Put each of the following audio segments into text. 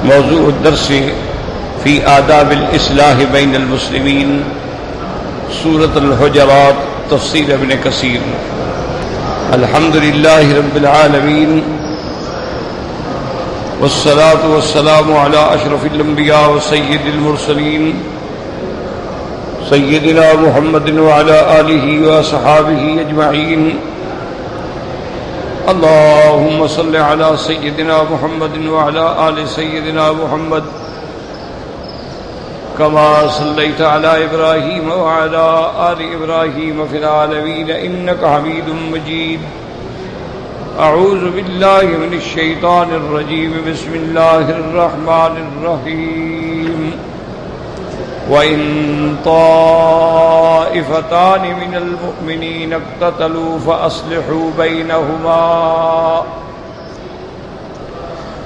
موضوع الدرس في آداب الإصلاح بين المسلمين، سورة الحجرات، تفسير ابن كثير۔ الحمد لله رب العالمين، والصلاة والسلام على أشرف الأنبياء وسيد المرسلين سيدنا محمد وعلى آله وصحابه أجمعين۔ اللهم صل على سيدنا محمد وعلى آل سيدنا محمد كما صليت على إبراهيم وعلى آل إبراهيم في العالمين إنك حميد مجيد۔ أعوذ بالله من الشيطان الرجيم، بسم الله الرحمن الرحيم۔ وَإِن طَائِفَتَانِ مِنَ الْمُؤْمِنِينَ اقْتَتَلُوا فَأَصْلِحُوا بَيْنَهُمَا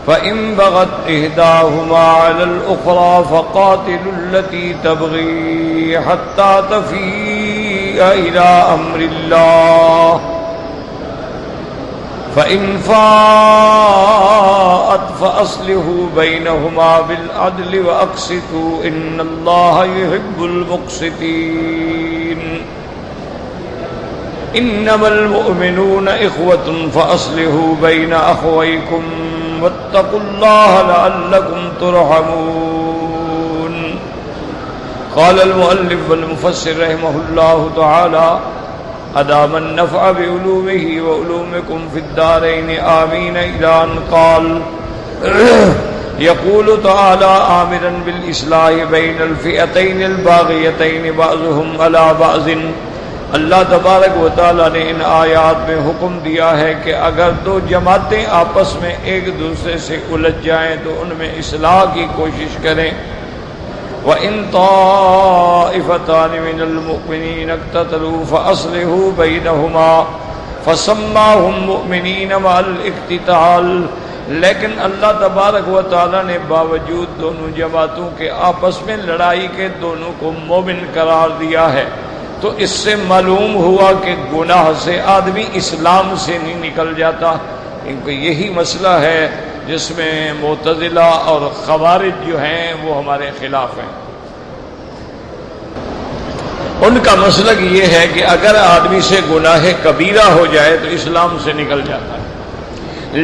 فَإِن بَغَتْ إِحْدَاهُمَا عَلَى الْأُخْرَى فَقَاتِلُوا الَّتِي تَبْغِي حَتَّى تَفِيءَ إِلَى أَمْرِ اللَّهِ فَإِن فَاءَتْ فَأَصْلِحُوا بَيْنَهُمَا بِالْعَدْلِ وَأَقْسِطُوا إِنَّ اللَّهَ يُحِبُّ الْمُقْسِطِينَ۔ إِنَّمَا الْمُؤْمِنُونَ إِخْوَةٌ فَأَصْلِحُوا بَيْنَ أَخَوَيْكُمْ وَاتَّقُوا اللَّهَ لَعَلَّكُمْ تُرْحَمُونَ۔ قال المؤلف والمفسر رحمه الله تعالى: أدام النفع بعلومه وعلومكم في الدارين آمين، إلى أن قال يقول تعالى آمرا بالإصلاح بين الفئتين الباغيتين بعضهم على بعض۔ اللہ تبارک و تعالیٰ نے ان آیات میں حکم دیا ہے کہ اگر دو جماعتیں آپس میں ایک دوسرے سے الجھ جائیں تو ان میں اصلاح کی کوشش کریں۔ وَإِن طَائِفَتَانِ مِنَ الْمُؤْمِنِينَ اقْتَتَلُوا فَأَصْلِحُوا بَيْنَهُمَا فَسَمَّاهُمْ مُؤْمِنِينَ مَعَ الْاقْتِتَالِ۔ لیکن اللہ تبارک و تعالیٰ نے باوجود دونوں جماعتوں کے آپس میں لڑائی کے دونوں کو مومن قرار دیا ہے، تو اس سے معلوم ہوا کہ گناہ سے آدمی اسلام سے نہیں نکل جاتا۔ کیونکہ یہی مسئلہ ہے جس میں معتزلہ اور خوارج جو ہیں وہ ہمارے خلاف ہیں۔ ان کا مسلک یہ ہے کہ اگر آدمی سے گناہ کبیرہ ہو جائے تو اسلام سے نکل جاتا ہے،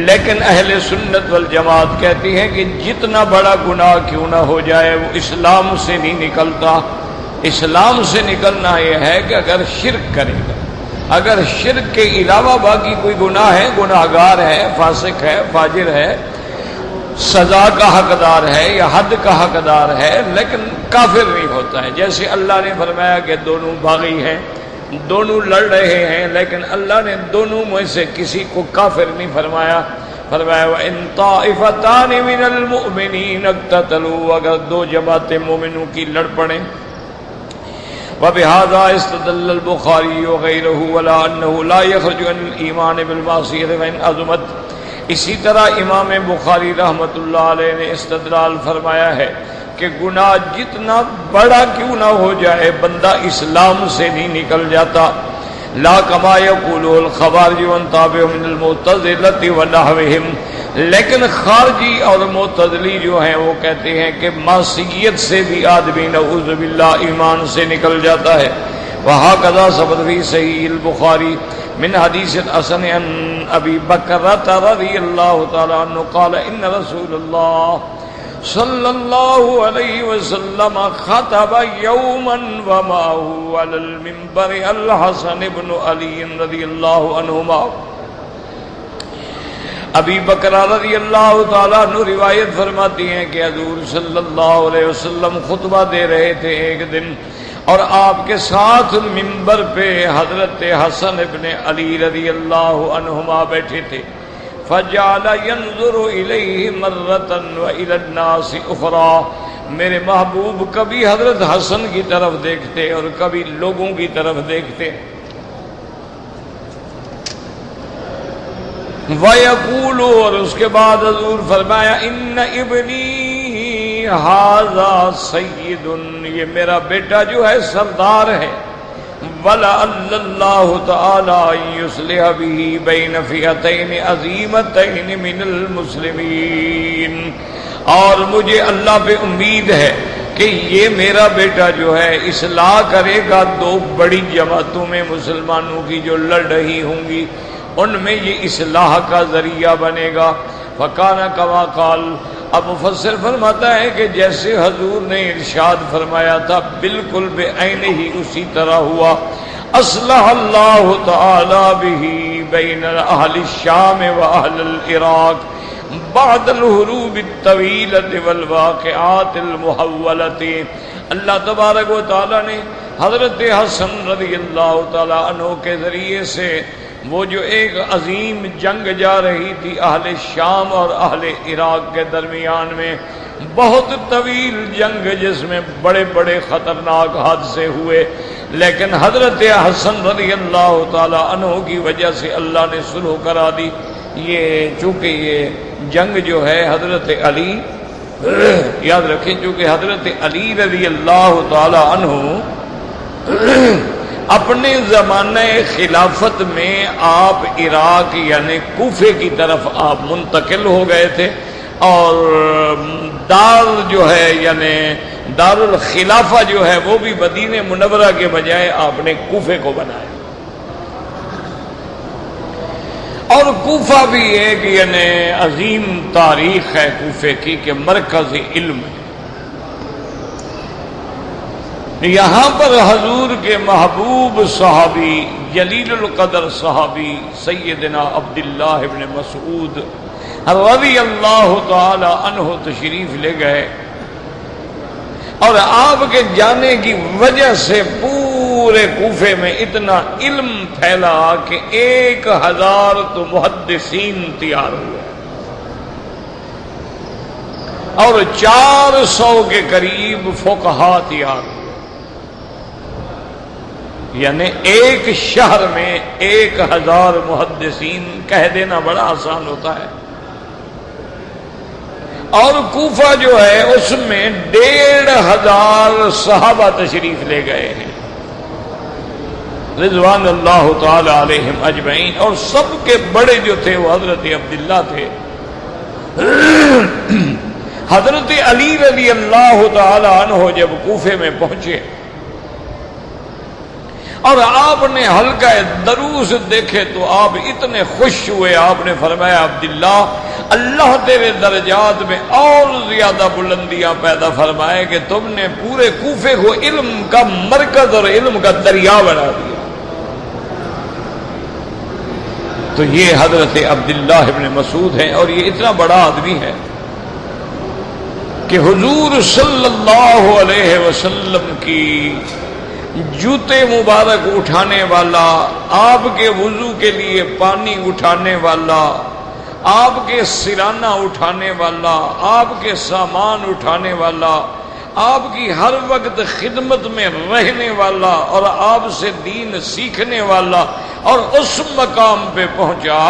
لیکن اہل سنت والجماعت کہتی ہیں کہ جتنا بڑا گناہ کیوں نہ ہو جائے وہ اسلام سے نہیں نکلتا۔ اسلام سے نکلنا یہ ہے کہ اگر شرک کرے گا، اگر شرک کے علاوہ باقی کوئی گناہ ہے، گناہ گار ہے، فاسق ہے، فاجر ہے، سزا کا حقدار ہے یا حد کا حقدار ہے، لیکن کافر نہیں ہوتا ہے۔ جیسے اللہ نے فرمایا کہ دونوں باغی ہیں، دونوں لڑ رہے ہیں، لیکن اللہ نے دونوں میں سے کسی کو کافر نہیں فرمایا۔ فرمایا وَإِن طَائِفَتَانِ مِنَ الْمُؤْمِنِينَ اقْتَتَلُوا، اگر دو جماعتیں مومنوں کی لڑ پڑیں۔ وَبِهَذَا اسْتَدَلَّ الْبُخَارِيُّ وَغَيْرُهُ عَلَىٰ أَنَّهُ لَا يَخْرُجُ عَنِ الْإِيمَانِ بِالْمَعْصِيَةِ وَإِنْ عَظُمَتْ۔ اسی طرح امام بخاری رحمۃ اللہ علیہ نے استدلال فرمایا ہے کہ گناہ جتنا بڑا کیوں نہ ہو جائے بندہ اسلام سے نہیں نکل جاتا۔ لا کما یقول الخوارج وانتابع من المعتزلۃ ونحوہم، لیکن خارجی اور معتزلی جو ہیں وہ کہتے ہیں کہ معصیت سے بھی آدمی نعوذ باللہ ایمان سے نکل جاتا ہے۔ وہکذا ثبت فی صحیح البخاری من حدیث حسن عن ابی بکرۃ رضی اللہ تعالی عنہ قال ان رسول اللہ صلی اللہ علیہ وسلم خطب یوما ومعه علی المنبر الحسن بن علی رضی اللہ عنہما۔ ابی بکر رضی اللہ تعالیٰ عنہ روایت فرماتی ہیں کہ حضور صلی اللہ علیہ وسلم خطبہ دے رہے تھے ایک دن، اور آپ کے ساتھ منبر پہ حضرت حسن ابن علی رضی اللہ عنہما بیٹھے تھے۔ فجعل ينظر الیہ مرۃ والى الناس اخرى، میرے محبوب کبھی حضرت حسن کی طرف دیکھتے اور کبھی لوگوں کی طرف دیکھتے۔ وَيَقُولُ، اور اس کے بعد حضور فرمایا ان ابنی ھذا سید، یہ میرا بیٹا جو ہے سردار ہے۔ وَلَعَلَّ اللَّهُ تَعَالَىٰ أَن يُصْلِحَ بِهِ بَيْنَ فِئَتَيْنِ عَظِیمَتَيْنِ مِنَ الْمُسْلِمِینَ، اور مجھے اللہ پہ امید ہے کہ یہ میرا بیٹا جو ہے اصلاح کرے گا دو بڑی جماعتوں میں مسلمانوں کی جو لڑ رہی ہوں گی، ان میں یہ اصلاح کا ذریعہ بنے گا۔ فَكَانَ كَمَا قَالَ، اب مفسر فرماتا ہے کہ جیسے حضور نے ارشاد فرمایا تھا بالکل بے عین ہی اسی طرح ہوا۔ اصلح اللہ تعالی بہ بین اہل الشام و اہل العراق بعد الحروب الطویلۃ والواقعات المحولۃ۔ اللہ تبارک و تعالی نے حضرت حسن رضی اللہ تعالی عنہ کے ذریعے سے وہ جو ایک عظیم جنگ جا رہی تھی اہل شام اور اہل عراق کے درمیان میں، بہت طویل جنگ جس میں بڑے بڑے خطرناک حادثے ہوئے، لیکن حضرت حسن رضی اللہ تعالی عنہ کی وجہ سے اللہ نے صلح کرا دی۔ یہ چونکہ یہ جنگ جو ہے حضرت علی، یاد رکھیں چونکہ حضرت علی رضی اللہ تعالی عنہ اپنے زمانہ خلافت میں آپ عراق یعنی کوفے کی طرف آپ منتقل ہو گئے تھے، اور دار جو ہے یعنی دار الخلافہ جو ہے وہ بھی مدینہ منورہ کے بجائے آپ نے کوفے کو بنایا، اور کوفہ بھی ایک یعنی عظیم تاریخ ہے کوفے کی کہ مرکز علم ہے۔ یہاں پر حضور کے محبوب صحابی جلیل القدر صحابی سیدنا عبداللہ ابن مسعود رضی اللہ تعالی عنہ تشریف لے گئے، اور آپ کے جانے کی وجہ سے پورے کوفے میں اتنا علم پھیلا کہ 1000 تو محدثین تیار ہوئے، اور 400 کے قریب فقہا تیار ہوئے۔ یعنی ایک شہر میں 1000 محدثین کہہ دینا بڑا آسان ہوتا ہے، اور کوفہ جو ہے اس میں 1500 صحابہ تشریف لے گئے ہیں رضوان اللہ تعالی علیہم اجمعین، اور سب کے بڑے جو تھے وہ حضرت عبداللہ تھے۔ حضرت علی رضی اللہ تعالی عنہ جب کوفے میں پہنچے اور آپ نے حلقہ دروس دیکھے تو آپ اتنے خوش ہوئے، آپ نے فرمایا عبداللہ اللہ تیرے درجات میں اور زیادہ بلندیاں پیدا فرمائے کہ تم نے پورے کوفے کو علم کا مرکز اور علم کا دریا بنا دیا۔ تو یہ حضرت عبداللہ ابن مسعود ہیں، اور یہ اتنا بڑا آدمی ہے کہ حضور صلی اللہ علیہ وسلم کی جوتے مبارک اٹھانے والا، آپ کے وضو کے لیے پانی اٹھانے والا، آپ کے سرانہ اٹھانے والا، آپ کے سامان اٹھانے والا، آپ کی ہر وقت خدمت میں رہنے والا، اور آپ سے دین سیکھنے والا، اور اس مقام پہ پہنچا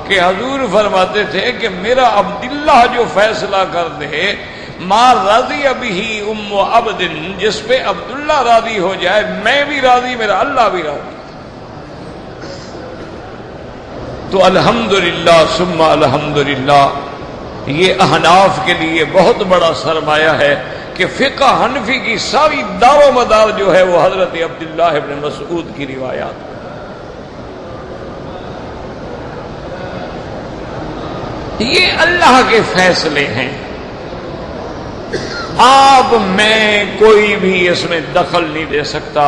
کہ حضور فرماتے تھے کہ میرا عبداللہ جو فیصلہ کر دے، ما راضی ابھی ام عبد، جس پہ عبداللہ راضی ہو جائے میں بھی راضی، میرا اللہ بھی راضی۔ تو الحمدللہ ثم الحمدللہ، یہ احناف کے لیے بہت بڑا سرمایہ ہے کہ فقہ حنفی کی ساری دار و مدار جو ہے وہ حضرت عبداللہ ابن مسعود کی روایات۔ یہ اللہ کے فیصلے ہیں، آپ میں کوئی بھی اس میں دخل نہیں دے سکتا۔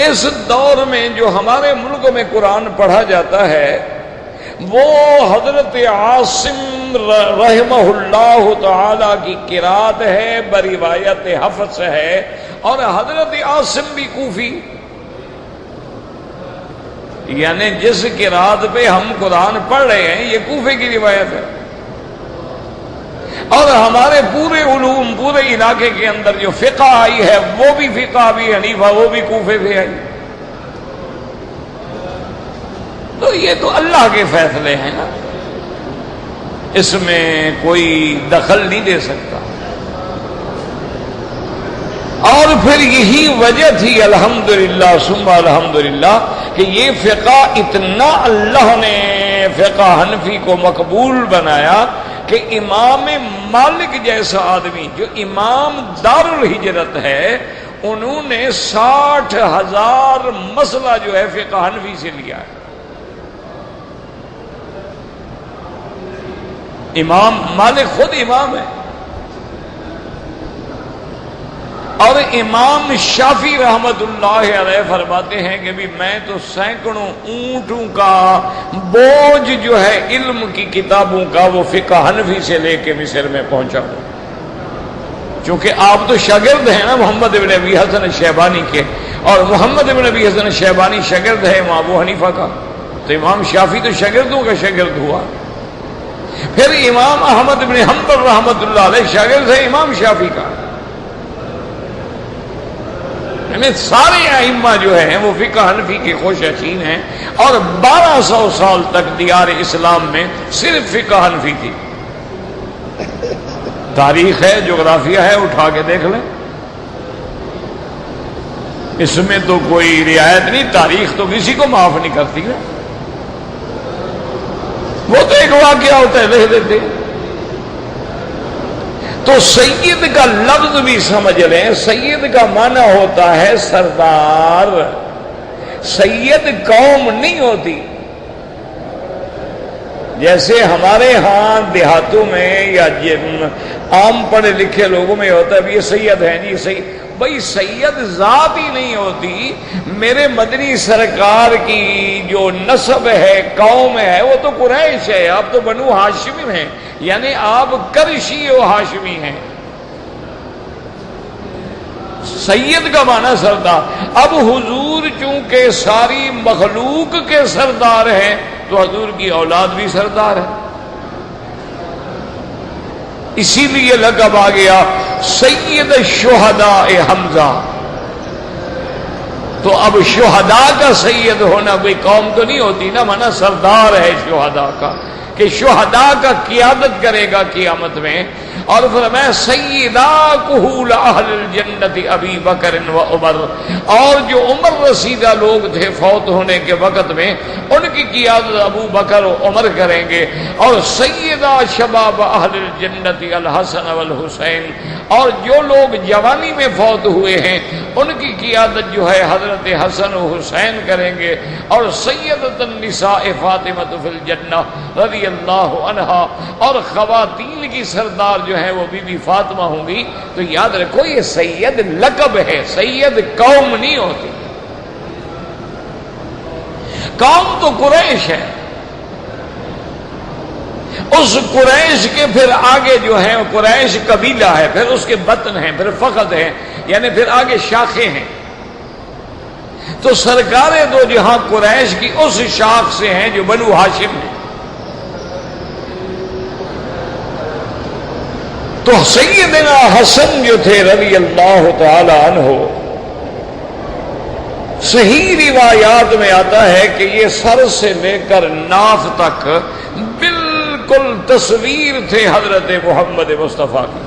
اس دور میں جو ہمارے ملک میں قرآن پڑھا جاتا ہے وہ حضرت عاصم رحمہ اللہ تعالی کی قرات ہے، بروایت حفص ہے، اور حضرت عاصم بھی کوفی، یعنی جس قرات پہ ہم قرآن پڑھ رہے ہیں یہ کوفے کی روایت ہے، اور ہمارے پورے علوم پورے علاقے کے اندر جو فقہ آئی ہے وہ بھی فقہ ابی حنیفہ وہ بھی کوفے سے آئی۔ تو یہ تو اللہ کے فیصلے ہیں نا، اس میں کوئی دخل نہیں دے سکتا۔ اور پھر یہی وجہ تھی الحمدللہ ثم الحمدللہ کہ یہ فقہ اتنا اللہ نے فقہ حنفی کو مقبول بنایا کہ امام مالک جیسا آدمی جو امام دار الہجرت ہے، انہوں نے 60,000 مسئلہ جو ہے فقہ حنفی سے لیا ہے۔ امام مالک خود امام ہے، اور امام شافعی رحمت اللہ علیہ فرماتے ہیں کہ بھی میں تو سینکڑوں اونٹوں کا بوجھ جو ہے علم کی کتابوں کا وہ فقہ حنفی سے لے کے مصر میں پہنچا ہوں، چونکہ آپ تو شاگرد ہیں نا محمد ابن ابی حسن شیبانی کے، اور محمد ابن ابی حسن شیبانی شاگرد ہے امام ابو حنیفہ کا، تو امام شافعی تو شاگردوں کا شاگرد ہوا۔ پھر امام احمد بن حنبل رحمت اللہ علیہ شاگرد ہے امام شافعی کا، یعنی سارے ائمہ جو ہیں وہ فقہ حنفی کے خوش نشین ہیں، اور 1200 سال تک دیار اسلام میں صرف فقہ حنفی تھی۔ تاریخ ہے، جغرافیہ ہے، اٹھا کے دیکھ لیں، اس میں تو کوئی رعایت نہیں، تاریخ تو کسی کو معاف نہیں کرتی ہے، وہ تو ایک واقعہ ہوتا ہے لکھ دیتے۔ تو سید کا لفظ بھی سمجھ لیں، سید کا معنی ہوتا ہے سردار، سید قوم نہیں ہوتی، جیسے ہمارے ہاں دیہاتوں میں یا عام پڑھے لکھے لوگوں میں ہوتا ہے یہ سید ہیں جی سید، بھائی سید ذات ہی نہیں ہوتی، میرے مدنی سرکار کی جو نسب ہے قوم ہے وہ تو قریش ہے، آپ تو بنو ہاشمی ہیں، یعنی آپ کرشی و ہاشمی ہیں۔ سید کا معنی سردار، اب حضور چونکہ ساری مخلوق کے سردار ہیں تو حضور کی اولاد بھی سردار ہے، اسی لیے لقب آ گیا سید الشہداء حمزہ۔ تو اب شہداء کا سید ہونا کوئی قوم تو نہیں ہوتی نا، مانا سردار ہے شہداء کا، کہ شہداء کا قیادت کرے گا قیامت میں۔ اور فرمایا سیدہ کہول اہل الجنت ابی بکر و عمر، اور جو عمر رسیدہ لوگ تھے فوت ہونے کے وقت میں ان کی قیادت ابو بکر و عمر کریں گے، اور سیدہ شباب اہل الجنت الحسن والحسین، اور جو لوگ جوانی میں فوت ہوئے ہیں ان کی قیادت جو ہے حضرت حسن و حسین کریں گے، اور سیدۃ النساء فاطمہ فی الجنہ رضی اللہ عنہا، اور خواتین کی سردار جو ہے وہ بی بی فاطمہ ہوں گی۔ تو یاد رکھو یہ سید لقب ہے، سید قوم نہیں ہوتی، قوم تو قریش ہے، اس قریش کے پھر آگے جو ہے قریش قبیلہ ہے، پھر اس کے بطن ہیں، پھر فخذ ہیں، یعنی پھر آگے شاخیں ہیں۔ تو سرکار دو جہاں قریش کی اس شاخ سے ہیں جو بنو ہاشم ہے۔ تو سیدنا حسن جو تھے رضی اللہ تعالی عنہ، صحیح روایات میں آتا ہے کہ یہ سر سے لے کر ناف تک بالکل تصویر تھے حضرت محمد مصطفیٰ کی،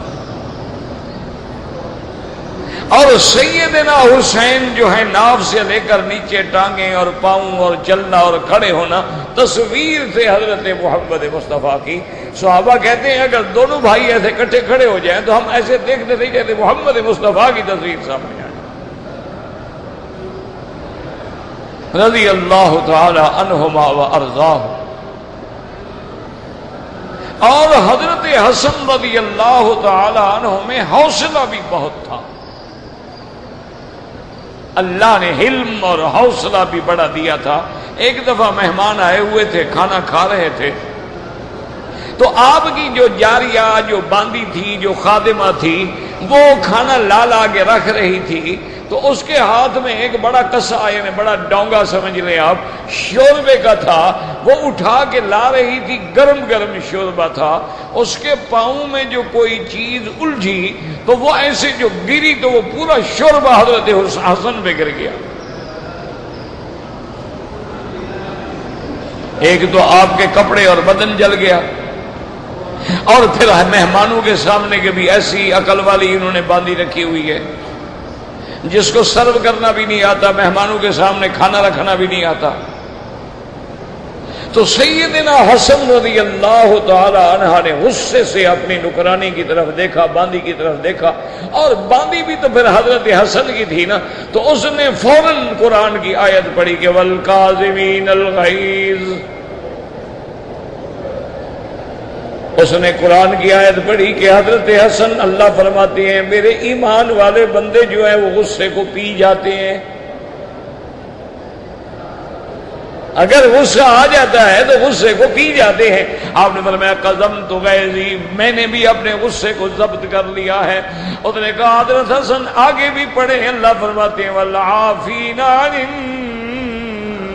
اور سیدنا حسین جو ہے ناف سے لے کر نیچے ٹانگیں اور پاؤں اور چلنا اور کھڑے ہونا تصویر تھے حضرت محمد مصطفیٰ کی۔ صحابہ کہتے ہیں اگر دونوں بھائی ایسے اکٹھے کھڑے ہو جائیں تو ہم ایسے دیکھتے تھے جیسے محمد مصطفیٰ کی تصویر سامنے آئے، رضی اللہ تعالی عنہما و ارضاہ۔ اور حضرت حسن رضی اللہ تعالی عنہ میں حوصلہ بھی بہت تھا، اللہ نے حلم اور حوصلہ بھی بڑا دیا تھا۔ ایک دفعہ مہمان آئے ہوئے تھے، کھانا کھا رہے تھے، تو آپ کی جو جاریہ جو باندی تھی، جو خادمہ تھی، وہ کھانا لا کے رکھ رہی تھی، تو اس کے ہاتھ میں ایک بڑا کسا، یعنی بڑا ڈونگا سمجھ لیں آپ، شوربے کا تھا، وہ اٹھا کے لا رہی تھی، گرم گرم شوربہ تھا، اس کے پاؤں میں جو کوئی چیز الجھی تو وہ ایسے جو گری تو وہ پورا شوربہ حضرت حسن پہ گر گیا۔ ایک تو آپ کے کپڑے اور بدن جل گیا، اور پھر مہمانوں کے سامنے کے بھی ایسی عقل والی انہوں نے باندھی رکھی ہوئی ہے، جس کو سرو کرنا بھی نہیں آتا، مہمانوں کے سامنے کھانا رکھنا بھی نہیں آتا. تو سیدنا حسن رضی اللہ تعالی عنہ نے غصے سے اپنی نکرانی کی طرف دیکھا، باندی کی طرف دیکھا، اور باندی بھی تو پھر حضرت حسن کی تھی نا، تو اس نے فوراً قرآن کی آیت پڑھی کہ والکاظمین الغیظ. اس نے قرآن کی آیت پڑھی کہ حضرت حسن اللہ فرماتے ہیں میرے ایمان والے بندے جو ہیں وہ غصے کو پی جاتے ہیں. اگر غصہ آ جاتا ہے تو غصے کو پی جاتے ہیں. آپ نے فرمایا قضمت غیظی، میں نے بھی اپنے غصے کو ضبط کر لیا ہے. اس نے کہا حضرت حسن آگے بھی پڑھے، اللہ فرماتے ہیں والعافین عن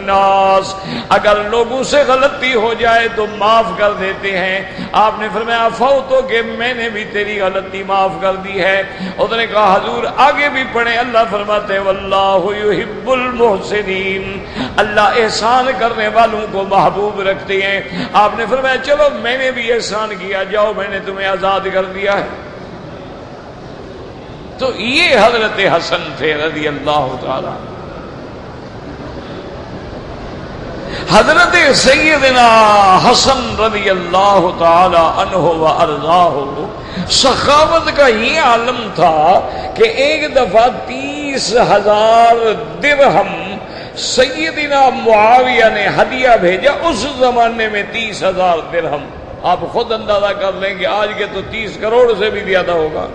الناس، اگر لوگوں سے غلطی ہو جائے تو معاف کر دیتے ہیں. آپ نے فرمایا فوتو کہ میں نے بھی تیری غلطی معاف کر دی ہے. اس نے کہا حضور آگے بھی پڑھیں، اللہ فرماتے ہیں واللہ یحب المحسنین، اللہ احسان کرنے والوں کو محبوب رکھتے ہیں. آپ نے فرمایا چلو میں نے بھی احسان کیا، جاؤ میں نے تمہیں آزاد کر دیا ہے. تو یہ حضرت حسن تھے رضی اللہ تعالی. حضرت سیدنا حسن رضی اللہ تعالی عنہ و ارضاہ سخاوت کا یہ عالم تھا کہ ایک دفعہ 30,000 درہم سیدنا معاویہ نے ہدیہ بھیجا. اس زمانے میں 30,000 درہم آپ خود اندازہ کر لیں کہ آج کے تو 30 کروڑ سے بھی زیادہ ہوگا.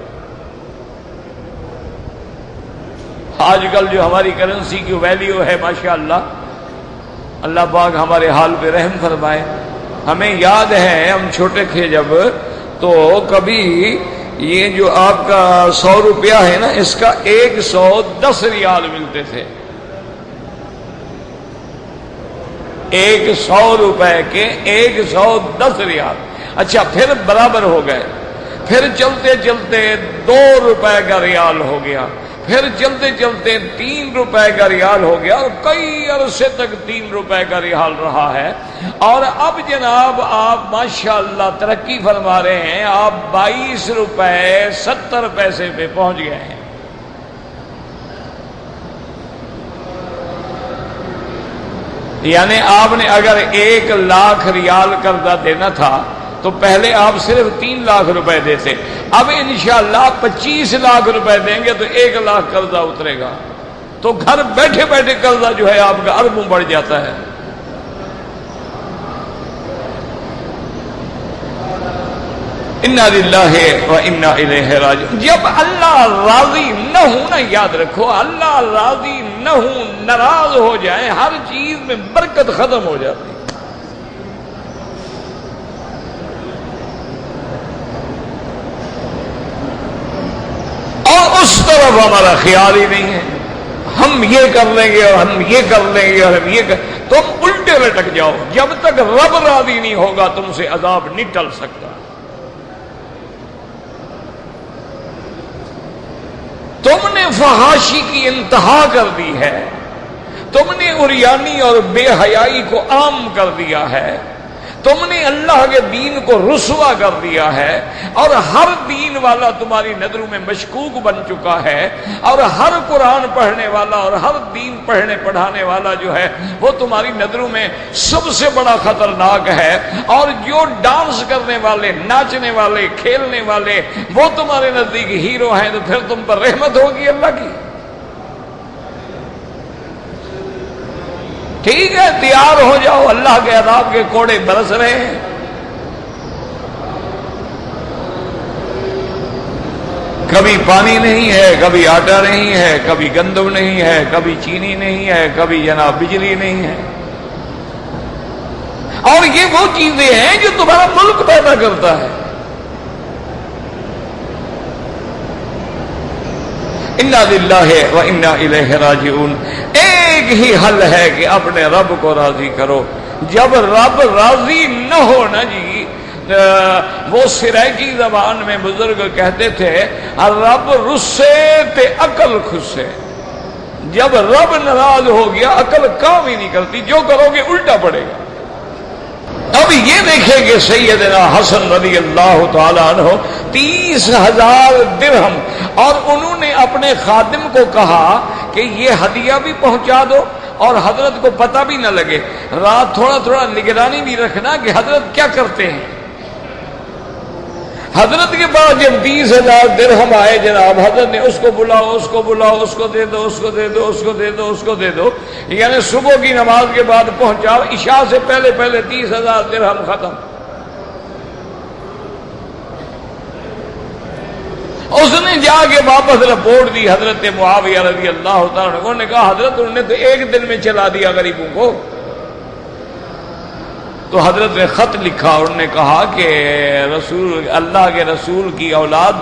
آج کل جو ہماری کرنسی کی ویلیو ہے ماشاءاللہ، اللہ پاک ہمارے حال پہ رحم فرمائے. ہمیں یاد ہے ہم چھوٹے تھے جب، تو کبھی یہ جو آپ کا 100 روپیہ ہے نا، اس کا 110 ریال ملتے تھے. 100 روپے کے 110 ریال. اچھا پھر برابر ہو گئے، پھر چلتے چلتے 2 روپے کا ریال ہو گیا، پھر چلتے چلتے 3 روپے کا ریال ہو گیا، اور کئی عرصے تک 3 روپے کا ریال رہا ہے. اور اب جناب آپ ماشاءاللہ ترقی فرما رہے ہیں، آپ 22 روپے 70 پیسے پہ پہنچ گئے ہیں. یعنی آپ نے اگر 1 لاکھ ریال قرضہ دینا تھا تو پہلے آپ صرف 3 لاکھ روپے دیتے، اب انشاءاللہ 25 لاکھ روپے دیں گے تو 1 لاکھ قرضہ اترے گا. تو گھر بیٹھے بیٹھے قرضہ جو ہے آپ کا اربوں بڑھ جاتا ہے. انا للہ و انا الیہ راجعون. جب اللہ راضی نہ ہو نا، یاد رکھو اللہ راضی نہ ہو، ناراض ہو جائے، ہر چیز میں برکت ختم ہو جاتی. اور اس طرف ہمارا خیال ہی نہیں ہے. ہم یہ کر لیں گے اور ہم یہ کر لیں گے اور ہم یہ تم الٹے لٹک جاؤ. جب تک رب راضی نہیں ہوگا تم سے عذاب نہیں ٹل سکتا. تم نے فحاشی کی انتہا کر دی ہے، تم نے عریانی اور بے حیائی کو عام کر دیا ہے، تم نے اللہ کے دین کو رسوا کر دیا ہے، اور ہر دین والا تمہاری نظروں میں مشکوک بن چکا ہے، اور ہر قرآن پڑھنے والا اور ہر دین پڑھنے پڑھانے والا جو ہے وہ تمہاری نظروں میں سب سے بڑا خطرناک ہے. اور جو ڈانس کرنے والے، ناچنے والے، کھیلنے والے وہ تمہارے نزدیک ہیرو ہیں، تو پھر تم پر رحمت ہوگی اللہ کی. ٹھیک ہے تیار ہو جاؤ، اللہ کے عذاب کے کوڑے برس رہے ہیں. کبھی پانی نہیں ہے، کبھی آٹا نہیں ہے، کبھی گندم نہیں ہے، کبھی چینی نہیں ہے، کبھی جناب بجلی نہیں ہے. اور یہ وہ چیزیں ہیں جو تمہارا ملک پیدا کرتا ہے. انا للہ و انا الیہ راجعون. ایک ہی حل ہے کہ اپنے رب کو راضی کرو. جب رب راضی نہ ہو نا جی، وہ سرائکی زبان میں بزرگ کہتے تھے رب رسے تے عقل خسے. جب رب ناراض ہو گیا عقل کام ہی نہیں کرتی، جو کرو گے الٹا پڑے گا. اب یہ دیکھیں کہ سیدنا حسن رضی اللہ تعالیٰ عنہ 30,000 درہم، اور انہوں نے اپنے خادم کو کہا کہ یہ ہدیہ بھی پہنچا دو اور حضرت کو پتہ بھی نہ لگے، رات تھوڑا تھوڑا نگرانی بھی رکھنا کہ حضرت کیا کرتے ہیں۔ حضرت کے پاس جب 30,000 درہم آئے جناب، حضرت نے اس کو بلاؤ، اس کو بلاؤ، اس کو دے دو، اس کو دے دو، اس کو دے دو، اس کو دے دو، یعنی صبح کی نماز کے بعد پہنچاؤ، عشاء سے پہلے پہلے 30,000 درہم ختم۔ اس نے جا کے واپس رپورٹ دی حضرت معاویہ رضی اللہ تعالیٰ عنہ، انہوں نے کہا حضرت انہوں نے تو ایک دن میں چلا دیا غریبوں کو۔ تو حضرت نے خط لکھا، انہوں نے کہا کہ اللہ کے رسول کی اولاد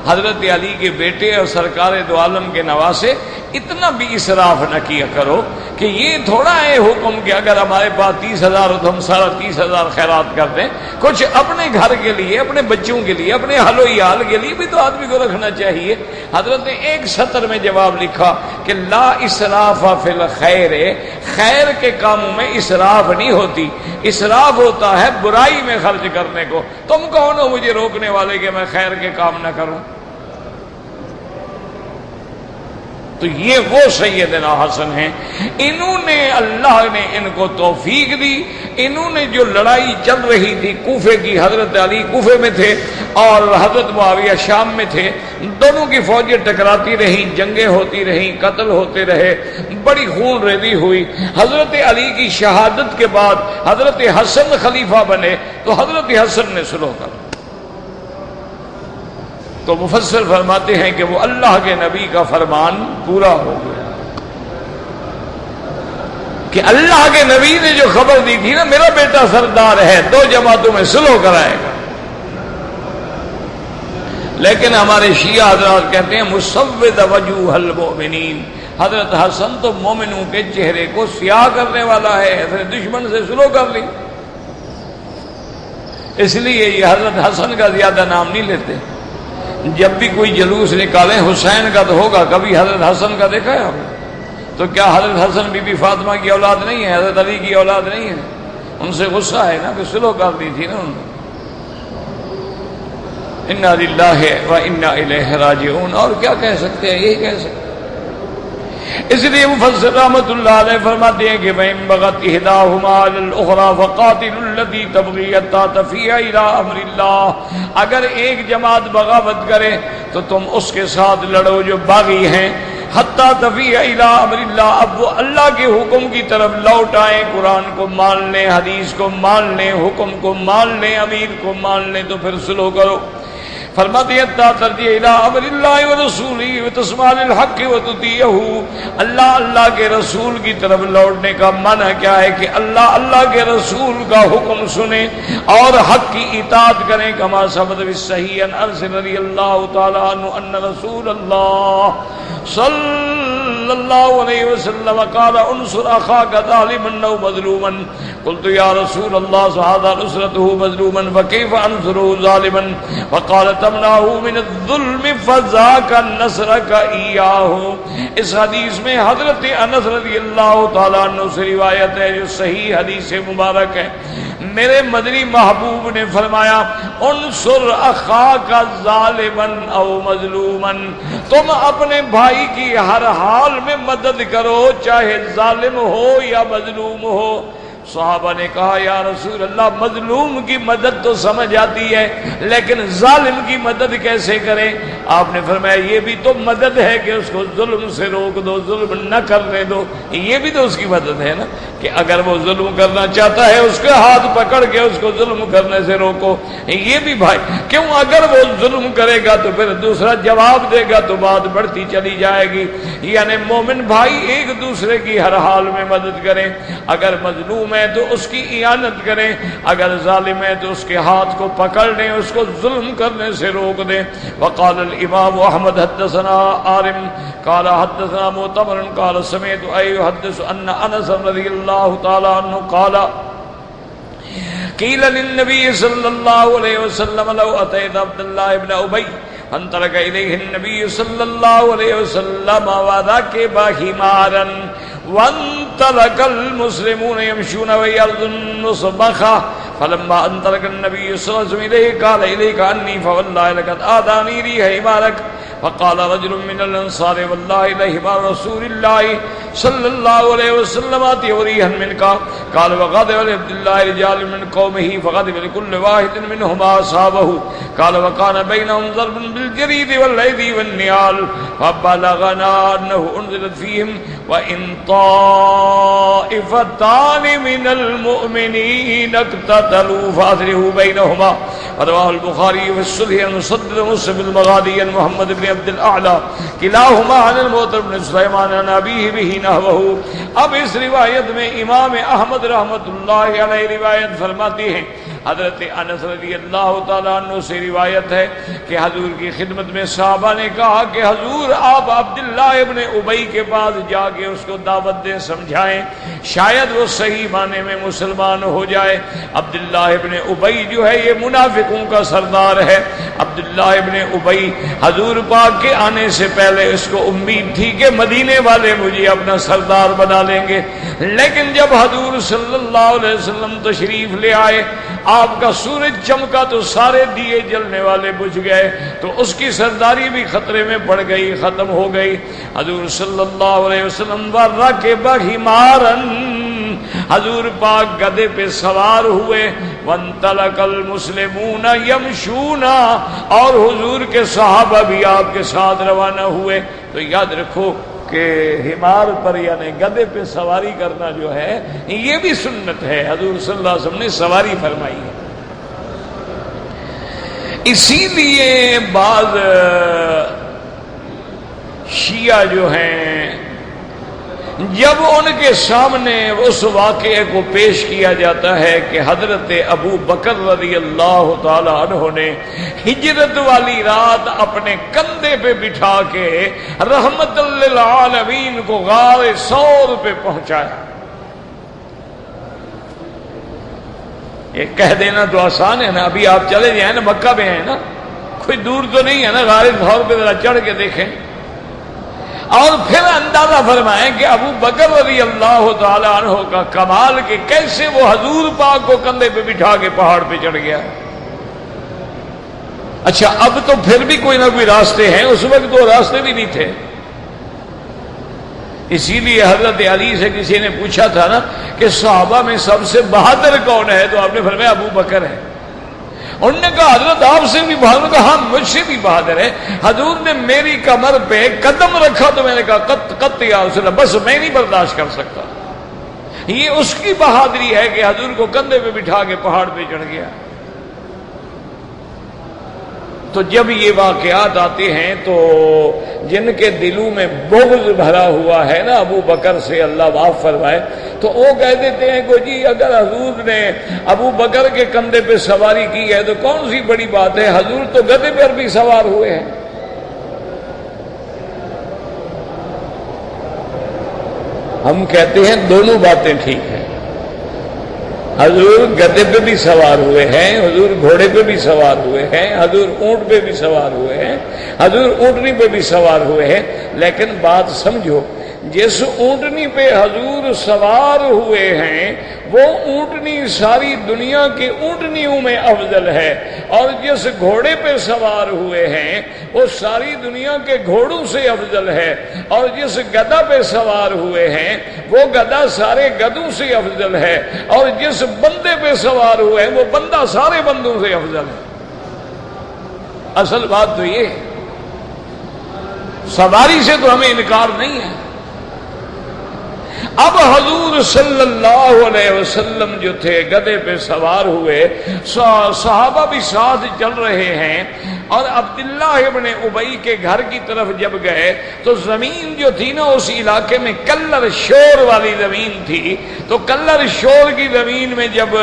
حضرت علی کے بیٹے اور سرکار دو عالم کے نواسے، اتنا بھی اسراف نہ کیا کرو کہ یہ تھوڑا ہے حکم کہ اگر ہمارے پاس 30,000 ہو تو ہم سارا 30,000 خیرات کر دیں، کچھ اپنے گھر کے لیے، اپنے بچوں کے لیے، اپنے حل و عیال کے لیے بھی تو آدمی کو رکھنا چاہیے۔ حضرت نے ایک سطر میں جواب لکھا کہ لا اسراف فی الخیر، خیر کے کاموں میں اسراف نہیں ہوتی، اسراف ہوتا ہے برائی میں خرچ کرنے کو۔ تم کون ہو مجھے روکنے والے کہ میں خیر کے کام نہ کروں؟ تو یہ وہ سیدنا حسن ہیں، انہوں نے اللہ نے ان کو توفیق دی۔ انہوں نے جو لڑائی چل رہی تھی کوفے کی، حضرت علی کوفے میں تھے اور حضرت معاویہ شام میں تھے، دونوں کی فوجیں ٹکراتی رہیں، جنگیں ہوتی رہیں، قتل ہوتے رہے، بڑی خون ریزی ہوئی۔ حضرت علی کی شہادت کے بعد حضرت حسن خلیفہ بنے تو حضرت حسن نے سلو کر، تو مفسر فرماتے ہیں کہ وہ اللہ کے نبی کا فرمان پورا ہو گیا کہ اللہ کے نبی نے جو خبر دی تھی نا میرا بیٹا سردار ہے، 2 جماعتوں میں سلو کرائے گا۔ لیکن ہمارے شیعہ حضرات کہتے ہیں مسود وجوہ المؤمنین، حضرت حسن تو مومنوں کے چہرے کو سیاہ کرنے والا ہے، حضرت دشمن سے سلو کر لی، اس لیے یہ حضرت حسن کا زیادہ نام نہیں لیتے۔ جب بھی کوئی جلوس نکالیں حسین کا تو ہوگا، کبھی حضرت حسن کا دیکھا ہے آپ نے؟ تو کیا حضرت حسن بی بی فاطمہ کی اولاد نہیں ہے، حضرت علی کی اولاد نہیں ہے؟ ان سے غصہ ہے نا کہ سلو کر دی تھی نا انہوں نے۔ انا للہ و انا الیہ راجعون، اور کیا کہہ سکتے ہیں، یہی کہہ سکتے ہیں۔ اس لیے مفسر رحمۃ اللہ علیہ فرماتے ہیں کہ وَإِن بَغَتْ إِحْدَاهُمَا عَلَى الْأُخْرَى فَقَاتِلُوا الَّتِي تَبْغِي حَتَّىٰ تَفِيءَ إِلَىٰ أَمْرِ اللَّهِ، اگر ایک جماعت بغاوت کرے تو تم اس کے ساتھ لڑو جو باغی ہیں، حتیٰ تفیء الی امر اللہ، اب وہ اللہ کے حکم کی طرف لوٹ آئیں، قرآن کو مان لیں، حدیث کو مان لیں، حکم کو مان لیں، امیر کو مان لیں، تو پھر سلو کرو۔ فرماتے ہیں حتیٰ ترجع الی امر اللہ ورسولہ وتسمع للحق وتطیعہ، اللہ کے رسول کی طرف لوٹنے کا معنی کیا ہے کہ اللہ کے رسول کا حکم سنیں اور حق کی اطاعت کریں، کما ثبت فی الصحیح عن انس رضی اللہ تعالی عنہ ان رسول اللہ صلی اللہ علیہ وسلم قال انصر اخاک ظالما او مظلوما، قلت یا رسول اللہ هذا نصرته مظلوما فكيف انصره ظالما، فقال تمنعه من الظلم فذاك نصرك اياه۔ اس حدیث میں حضرت انس رضی اللہ تعالیٰ عنہ سے روایت ہے جو صحیح حدیث مبارک ہے، میرے مدنی محبوب نے فرمایا انصر اخاک ظالما او مظلوما، تم اپنے بھائی کی ہر حال میں مدد کرو چاہے ظالم ہو یا مظلوم ہو۔ صحابہ نے کہا یا رسول اللہ مظلوم کی مدد تو سمجھ آتی ہے لیکن ظالم کی مدد کیسے کریں؟ آپ نے فرمایا یہ بھی تو مدد ہے کہ اس کو ظلم سے روک دو، ظلم نہ کرنے دو، یہ بھی تو اس کی مدد ہے نا کہ اگر وہ ظلم کرنا چاہتا ہے اس کے ہاتھ پکڑ کے اس کو ظلم کرنے سے روکو، یہ بھی بھائی کیوں اگر وہ ظلم کرے گا تو پھر دوسرا جواب دے گا تو بات بڑھتی چلی جائے گی۔ یعنی مومن بھائی ایک دوسرے کی ہر حال میں مدد کریں، اگر مظلوم ہے تو اس کی اعانت کریں، اگر ظالم ہے تو اس کے ہاتھ کو پکڑ لیں، اس کو ظلم کرنے سے روک دیں۔ وقال الامام احمد حدثنا عارم قال حدثنا معتمر قال سمعت يحدث ان انس رضی اللہ تعالی عنہ قال قیل للنبی صلی اللہ علیہ وسلم لو اتیت عبد اللہ بن ابی فانطلق الیہ النبی صلی اللہ علیہ وسلم وذاکب حمارا وانطلق المسلمون يمشون ويرض النصبخ فلما ان ترك النبي صلى الله عليه وسلم اليه قال اليك عني فوالله لقد آذاني ريح حمارك. فقال رجل من الانصار والله لحمار رسول الله صلى الله عليه وسلم آتي وريحا منك. قال وغضب لعبد الله رجال من قومه فغضب لكل واحد منهما أصابه. قال وكان بينهم ضرب بالجريد والأيدي والنعال فبلغنا أنه أنزلت فيهم وإن طائفتان من المؤمنين اقتتلوا فأصلحوا بينهما. رواه البخاری في الصلح عن مسدد مسلم المغادي عن محمد بن عبد الأعلى كلاهما عن المعتمر بن سلیمان عن أبيه به نحوه. اب اس روایت میں امام احمد رحمۃ اللہ علیہ روایت فرماتے ہیں، حضرت انس رضی اللہ تعالیٰ عنہ سے روایت ہے کہ حضور کی خدمت میں صحابہ نے کہا کہ حضور آپ عبداللہ ابن ابی کے پاس جا کے اس کو دعوت دیں، سمجھائیں، شاید وہ صحیح معنی میں مسلمان ہو جائے۔ عبداللہ ابن ابی جو ہے یہ منافقوں کا سردار ہے۔ عبداللہ ابن ابی حضور پاک کے آنے سے پہلے اس کو امید تھی کہ مدینے والے مجھے اپنا سردار بنا لیں گے، لیکن جب حضور صلی اللہ علیہ وسلم تشریف لے آئے، آپ کا سورج چمکا تو سارے دیے جلنے والے بجھ گئے، تو اس کی سرداری بھی خطرے میں پڑ گئی، ختم ہو گئی۔ حضور صلی اللہ علیہ وسلم وَرَكِبَ حِمَارًا، حضور پاک گدھے پہ سوار ہوئے، وَانْطَلَقَ الْمُسْلِمُونَ يَمْشُونَ، اور حضور کے صحابہ بھی آپ کے ساتھ روانہ ہوئے۔ تو یاد رکھو کہ حمار پر یعنی گدھے پہ سواری کرنا جو ہے یہ بھی سنت ہے، حضور صلی اللہ علیہ وسلم نے سواری فرمائی ہے۔ اسی لیے بعض شیعہ جو ہیں جب ان کے سامنے اس واقعے کو پیش کیا جاتا ہے کہ حضرت ابو بکر رضی اللہ تعالی عنہ نے ہجرت والی رات اپنے کندھے پہ بٹھا کے رحمت للعالمین کو غار ثور پہ پہنچایا، یہ کہہ دینا تو آسان ہے نا، ابھی آپ چلے جائیں نا، مکہ میں ہیں نا، کوئی دور تو نہیں ہے نا، غار ثور پہ ذرا چڑھ کے دیکھیں اور پھر اندازہ فرمائیں کہ ابو بکر رضی اللہ تعالی عنہ کا کمال کہ کیسے وہ حضور پاک کو کندھے پہ بٹھا کے پہاڑ پہ چڑھ گیا۔ اچھا اب تو پھر بھی کوئی نہ کوئی راستے ہیں، اس وقت تو راستے بھی نہیں تھے۔ اسی لیے حضرت علی سے کسی نے پوچھا تھا نا کہ صحابہ میں سب سے بہادر کون ہے، تو آپ نے فرمایا ابو بکر ہے۔ انہوں نے کہا حضرت آپ سے بھی بہادر، کہا ہاں مجھ سے بھی بہادر ہے، حضور نے میری کمر پہ قدم رکھا تو میں نے کہا قط یا رسول اللہ، بس میں نہیں برداشت کر سکتا۔ یہ اس کی بہادری ہے کہ حضور کو کندھے پہ بٹھا کے پہاڑ پہ چڑھ گیا۔ تو جب یہ واقعات آتے ہیں تو جن کے دلوں میں بغض بھرا ہوا ہے نا ابو بکر سے، اللہ معاف فرمائے، تو وہ کہہ دیتے ہیں کہ جی اگر حضور نے ابو بکر کے کندھے پہ سواری کی ہے تو کون سی بڑی بات ہے، حضور تو گدھے پر بھی سوار ہوئے ہیں۔ ہم کہتے ہیں دونوں باتیں ٹھیک ہیں، حضور گدھے پہ بھی سوار ہوئے ہیں، حضور گھوڑے پہ بھی سوار ہوئے ہیں، حضور اونٹ پہ بھی سوار ہوئے ہیں، حضور اونٹنی پہ بھی سوار ہوئے ہیں، لیکن بات سمجھو، جس اونٹنی پہ حضور سوار ہوئے ہیں وہ اونٹنی ساری دنیا کی اونٹنیوں میں افضل ہے، اور جس گھوڑے پہ سوار ہوئے ہیں وہ ساری دنیا کے گھوڑوں سے افضل ہے، اور جس گدھا پہ سوار ہوئے ہیں وہ گدھا سارے گدھوں سے افضل ہے، اور جس بندے پہ سوار ہوئے ہیں وہ بندہ سارے بندوں سے افضل ہے۔ اصل بات تو یہ ہے، سواری سے تو ہمیں انکار نہیں ہے۔ اب حضور صلی اللہ علیہ وسلم جو تھے گدھے پہ سوار ہوئے، صحابہ بھی ساتھ چل رہے ہیں، اور عبداللہ ابن ابی کے گھر کی طرف جب گئے تو زمین جو تھی نا اس علاقے میں کلر شور والی زمین تھی، تو کلر شور کی زمین میں جب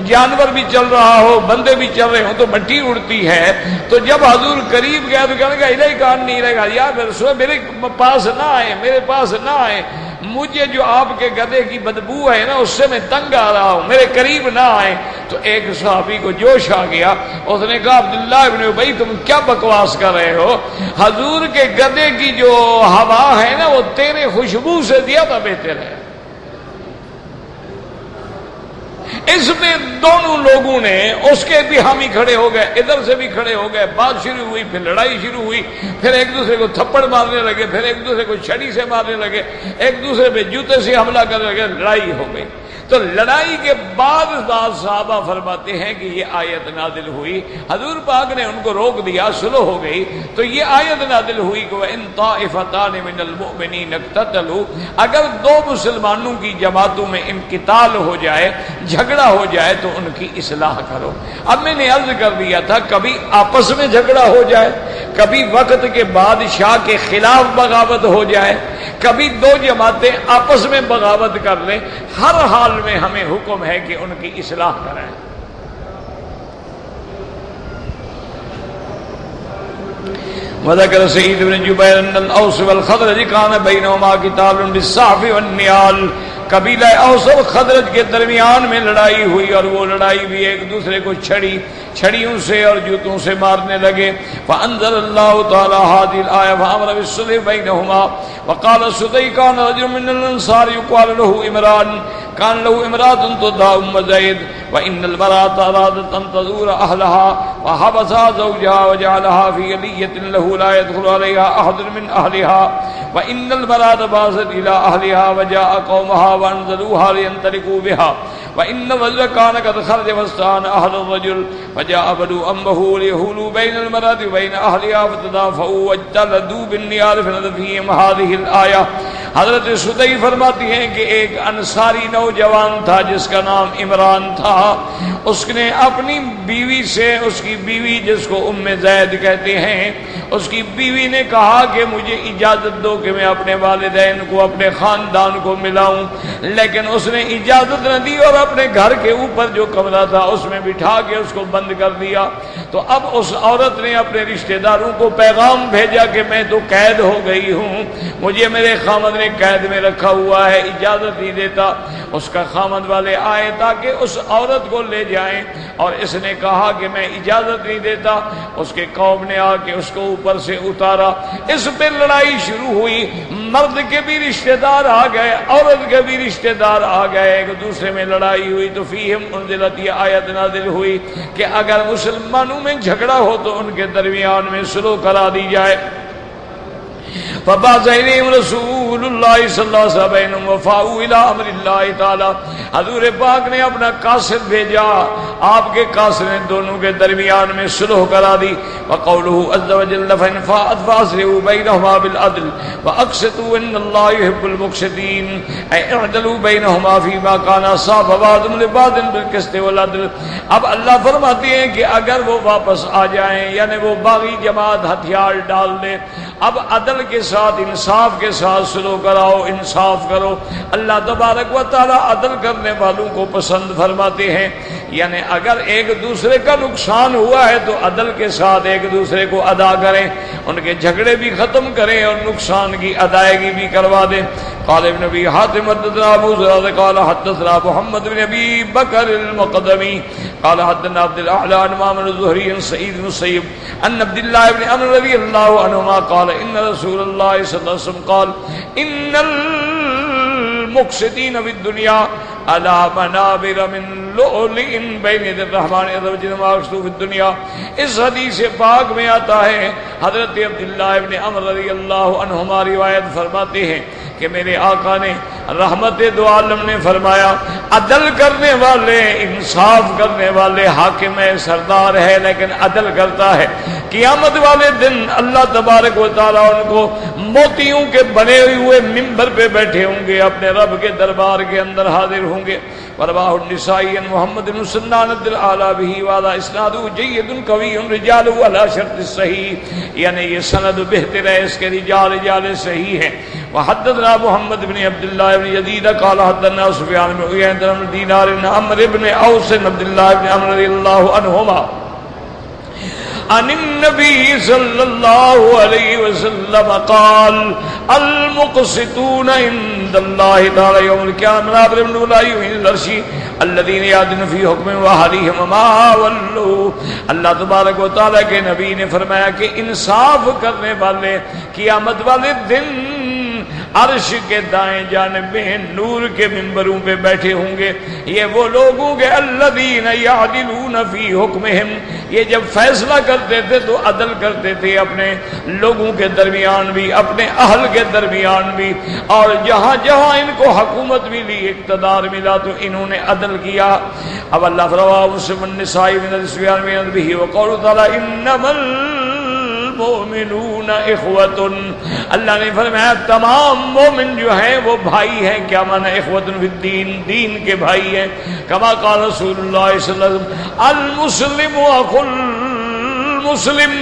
جانور بھی چل رہا ہو، بندے بھی چل رہے ہوں تو مٹی اڑتی ہے۔ تو جب حضور قریب گیا تو کہنے لگا الہی کان نہیں رہے گا، یا رسول میرے پاس نہ آئے، میرے پاس نہ آئے، مجھے جو آپ کے گدھے کی بدبو ہے نا اس سے میں تنگ آ رہا ہوں، میرے قریب نہ آئے۔ تو ایک صحابی کو جوش آ گیا، اس نے کہا عبداللہ ابن ابی تم کیا بکواس کر رہے ہو، حضور کے گدھے کی جو ہوا ہے نا وہ تیرے خوشبو سے زیادہ بہتر ہے۔ اس میں دونوں لوگوں نے اس کے بھی حامی کھڑے ہو گئے، ادھر سے بھی کھڑے ہو گئے، بات شروع ہوئی، پھر لڑائی شروع ہوئی، پھر ایک دوسرے کو تھپڑ مارنے لگے، پھر ایک دوسرے کو چھڑی سے مارنے لگے، ایک دوسرے پہ جوتے سے حملہ کرنے لگے، لڑائی ہو گئی۔ تو لڑائی کے بعد بعض صحابہ فرماتے ہیں کہ یہ آیت نازل ہوئی، حضور پاک نے ان کو روک دیا، صلح ہو گئی، تو یہ آیت نازل ہوئی کہ وَإِن طَائِفَتَانِ مِنَ الْمُؤْمِنِينَ اقْتَتَلُوا، اگر دو مسلمانوں کی جماعتوں میں انقتال ہو جائے، جھگڑا ہو جائے تو ان کی اصلاح کرو۔ اب میں نے عرض کر دیا تھا کبھی آپس میں جھگڑا ہو جائے، کبھی وقت کے بادشاہ کے خلاف بغاوت ہو جائے، کبھی دو جماعتیں آپس میں بغاوت کر لیں، ہر حال میں ہمیں حکم ہے کہ ان کی اصلاح کریں۔ وذكر سعيد بن جبير ان الاوس والخزرج كان بينهما قتال بالسيف والنعال، قبیلہ اوس اور خزرج کے درمیان میں لڑائی ہوئی، اور وہ لڑائی بھی ایک دوسرے کو چھڑیوں سے اور جوتوں سے مارنے لگے۔ فانزل اللہ تعالی هذه الآية فامر بالصلح بينهما وقال السدي كان رجل من الانصار يقال له عمران كان له امرأة تدعى أم زيد وإن المرأة أرادت أن تزور أهلها وحبسها زوجها وجعلها في يلية له لا يدخل عليها أحد من أهلها وإن المرأة باست إلى أهلها وجاء قومها وأنزلوها لينطلقوا بها وإن الرجل كان قد خرج واستعان أهل الرجل فجاء بنو أمه ليحولوا بين المرأة وبين أهلها فتدافعوا واجتلدوا بالنيال فنزلت فيهم هذه الآية۔ حضرت سدی فرماتی ہیں کہ ایک انصاری نوجوان تھا جس کا نام عمران تھا، اس نے اپنی بیوی سے، اس کی بیوی جس کو ام زید کہتے ہیں، اس کی بیوی نے کہا کہ مجھے اجازت دو کہ میں اپنے والدین کو، اپنے خاندان کو ملاؤں، لیکن اس نے اجازت نہ دی اور اپنے گھر کے اوپر جو کمرہ تھا اس میں بٹھا کے اس کو بند کر دیا۔ تو اب اس عورت نے اپنے رشتہ داروں کو پیغام بھیجا کہ میں تو قید ہو گئی ہوں، مجھے میرے خامد نے قید میں رکھا ہوا ہے، اجازت نہیں دیتا۔ اس کا خامد والے آئے تاکہ اس عورت کو لے جائیں، اور اس نے کہا کہ میں اجازت نہیں دیتا۔ اس کے قوم نے آ کے اس کو اوپر سے اتارا، اس پہ لڑائی شروع ہوئی، مرد کے بھی رشتہ دار آ گئے، عورت کے بھی رشتہ دار آ گئے، ایک دوسرے میں لڑائی ہوئی۔ تو فیہم انزلت، یہ آیت نازل ہوئی کہ اگر مسلمانوں میں جھگڑا ہو تو ان کے درمیان میں صلح کرا دی جائے۔ فبعث إليهم رسول الله صلی اللہ علیہ وسلم وفاؤوا إلى أمر الله تعالی، حضور پاک نے اپنا قاصد بھیجا، آپ کے قاصد نے دونوں کے درمیان میں صلح کرا دی۔ وقوله عز وجل فإن فاءت فأصلحوا بينهما بالعدل وأقسطوا إن الله يحب المقسطين، أي اعدلوا بينهما فيما كان صاف بعضهم لبعض بالقسط والعدل۔ اب اللہ فرماتے ہیں کہ اگر وہ واپس آ جائیں، یعنی وہ باغی جماعت ہتھیار ڈال لے، اب عدل کے ساتھ، انصاف کے ساتھ صلح کراؤ، انصاف کرو۔ اللہ تبارک و تعالی عدل کرنے والوں کو پسند فرماتے ہیں، یعنی اگر ایک دوسرے کا نقصان ہوا ہے تو عدل کے ساتھ ایک دوسرے کو ادا کریں، ان کے جھگڑے بھی ختم کریں اور نقصان کی ادائیگی بھی کروا دیں۔ قال ابن ابي حاتم حدثنا ابو زرعه قال حدثنا محمد بن ابي بكر المقدمي قال حدثنا عبد الاعلى عن امام الزهري عن سعيد بن المسيب ان عبد الله بن عمرو رضي الله عنهما قال ان رسول الله صلى الله عليه وسلم قال ان المقسطين في الدنيا على منابر من لؤلؤ بين يدي الرحمن عز وجل ما اقسطوا في الدنيا۔ اس حدیث پاک میں آتا ہے، حضرت عبداللہ ابن عمرو رضی اللہ عنہما روایت فرماتے ہیں کہ میرے آقا نے رحمت دو عالم نے فرمایا، عدل کرنے والے، انصاف کرنے والے حاکم ہے، سردار ہے، لیکن عدل کرتا ہے، قیامت والے دن اللہ تبارک و تعالیٰ ان کو موتیوں کے بنے ہوئے ممبر پہ بیٹھے ہوں گے، اپنے رب کے دربار کے اندر حاضر ہوں گے۔ ورواہ النسائی محمد بن سنان العالی به وعلى اسناد جید قوی رجال علی شرط الصحیح، یعنی یہ سند بہتر ہے، اس کے رجال صحیح ہیں۔ وحدثنا محمد بن عبد الله بن يزيد قال حدثنا سفيان بن عيينة بن دينار بن عمرو بن اوس بن عبد الله بن عمرو رضي الله عنهما عن النبي صلى الله عليه وسلم قال المقسطون عند الله تعالى يوم القيامة منابر من أولئك من العرش الذين يعدلون في حكم وأهليهم ما ولوا۔ اللہ تبارک و تعالیٰ کے نبی نے فرمایا کہ انصاف کرنے والے قیامت والے دن عرش کے دائیں جانب میں نور کے منبروں پہ بیٹھے ہوں گے. یہ وہ لوگ ہوں گے الذین یعدلون فی حکمہم، یہ جب فیصلہ کرتے تھے تو عدل کرتے تھے اپنے لوگوں کے درمیان بھی، اپنے اہل کے درمیان بھی، اور جہاں جہاں ان کو حکومت ملی، اقتدار ملا تو انہوں نے عدل کیا. اب اللہ فرمایا مسلم النساء من السبیان من به وقول تعالی انما المؤمنون اخوۃ. اللہ نے فرمایا تمام مومن جو ہیں وہ بھائی ہیں. کیا معنی اخوۃ فی الدین؟ دین کے بھائی ہیں. کما قال رسول اللہ صلی اللہ علیہ وسلم المسلم اخو المسلم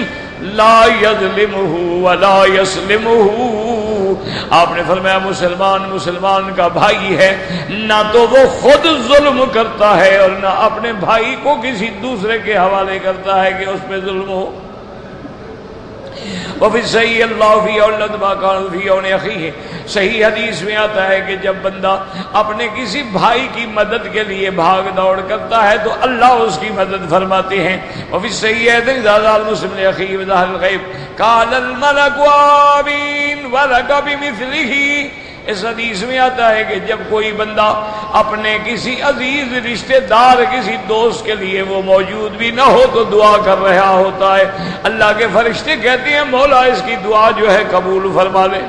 لا یظلمہ ولا یسلمہ. آپ نے فرمایا مسلمان کا بھائی ہے، نہ تو وہ خود ظلم کرتا ہے اور نہ اپنے بھائی کو کسی دوسرے کے حوالے کرتا ہے کہ اس پہ ظلم ہو. وفی صحیح اللہ فی اولد ما کان فی اون اخیہ. صحیح حدیث میں آتا ہے کہ جب بندہ اپنے کسی بھائی کی مدد کے لیے بھاگ دوڑ کرتا ہے تو اللہ اس کی مدد فرماتے ہیں. وفی صحیح ہے اذا المسلم لاخیہ بظاہر الغیب قال الملک آمین ولک بمثلہ. اس حدیث میں آتا ہے کہ جب کوئی بندہ اپنے کسی عزیز رشتہ دار کسی دوست کے لیے وہ موجود بھی نہ ہو تو دعا کر رہا ہوتا ہے، اللہ کے فرشتے کہتے ہیں مولا اس کی دعا جو ہے قبول فرما لے.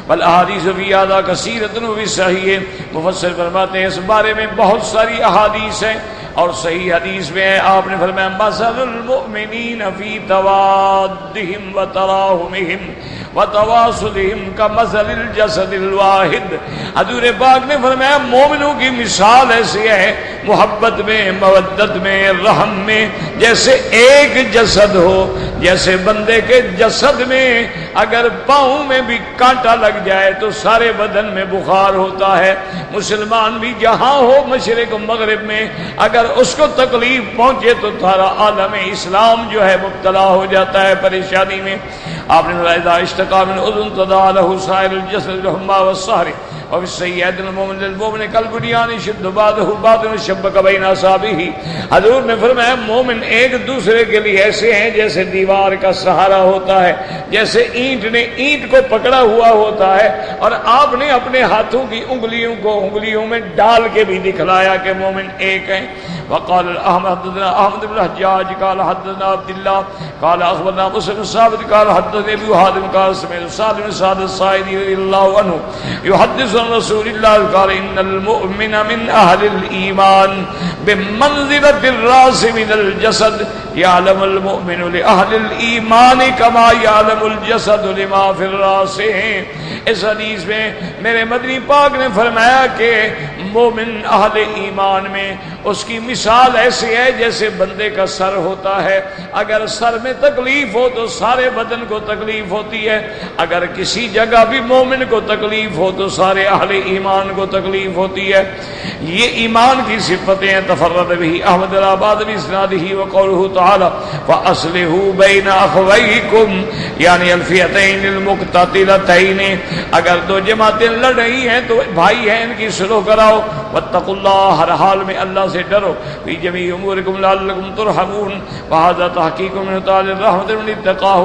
والاحادیث فی ھذا کثیرۃ وفی صحیح. مفسر فرماتے ہیں اس بارے میں بہت ساری احادیث ہیں، اور صحیح حدیث میں آپ نے فرمایا مثل المؤمنین فی توادہم وتراحمہم وتواصلہم کمثل الجسد الواحد. حضور پاک نے فرمایا مومنوں کی مثال ایسی ہے محبت میں، مودت میں، رحم میں، جیسے ایک جسد ہو. جیسے بندے کے جسد میں اگر پاؤں میں بھی کانٹا لگ جائے تو سارے بدن میں بخار ہوتا ہے. مسلمان بھی جہاں ہو مشرق و مغرب میں اگر اس کو تکلیف پہنچے تو سارا عالم اسلام جو ہے مبتلا ہو جاتا ہے پریشانی میں. آپ نے اذا اشتقى من اذن تداعى له سائر الجسد بالحمى والسهر وفي السيئات المؤمن للمؤمن كالبنيان يشد بعضه بعضا شبك بين اصابعه. حضور نے فرمایا مومن ایک دوسرے کے لیے ایسے ہیں جیسے دیوار کا سہارا ہوتا ہے، جیسے اینٹ نے اینٹ کو پکڑا ہوا ہوتا ہے، اور آپ نے اپنے ہاتھوں کی انگلیوں کو انگلیوں میں ڈال کے بھی دکھلایا کہ مومن ایک ہیں. وقال احمد بن الحجاج قال حدثنا عبد الله قال اخبرنا مسلم ثابت قال حدثني ابي حاتم قال سمعت سعد بن سعد الساعدي رضي الله عنه يحدث عن رسول الله قال ان المؤمن من اهل الايمان بمنزلة الراس من الجسد يعلم المؤمن لأهل الایمان كما يعلم الجسد لما في الراس. اس حدیث میں میرے مدنی پاک نے فرمایا کہ مومن اہل ایمان میں اس کی مثال ایسی ہے جیسے بندے کا سر ہوتا ہے. اگر سر میں تکلیف ہو تو سارے بدن کو تکلیف ہوتی ہے، اگر کسی جگہ بھی مومن کو تکلیف ہو تو سارے اہل ایمان کو تکلیف ہوتی ہے. یہ ایمان کی صفتیں ہیں. تفرد به احمد الآباد باسناده وقوله تعالی فاصلحوا بین اخویکم یعنی الفئتین المقتتلتین. اگر دو جماعتیں لڑ رہی ہیں تو بھائی ہیں ان کی صلح کراؤ. واتقوا اللہ، ہر حال میں اللہ سے ڈرو. فی جمیع امورکم لعلکم ترحمون وہذا تحقیق من تعالی الرحمت من اتقاہ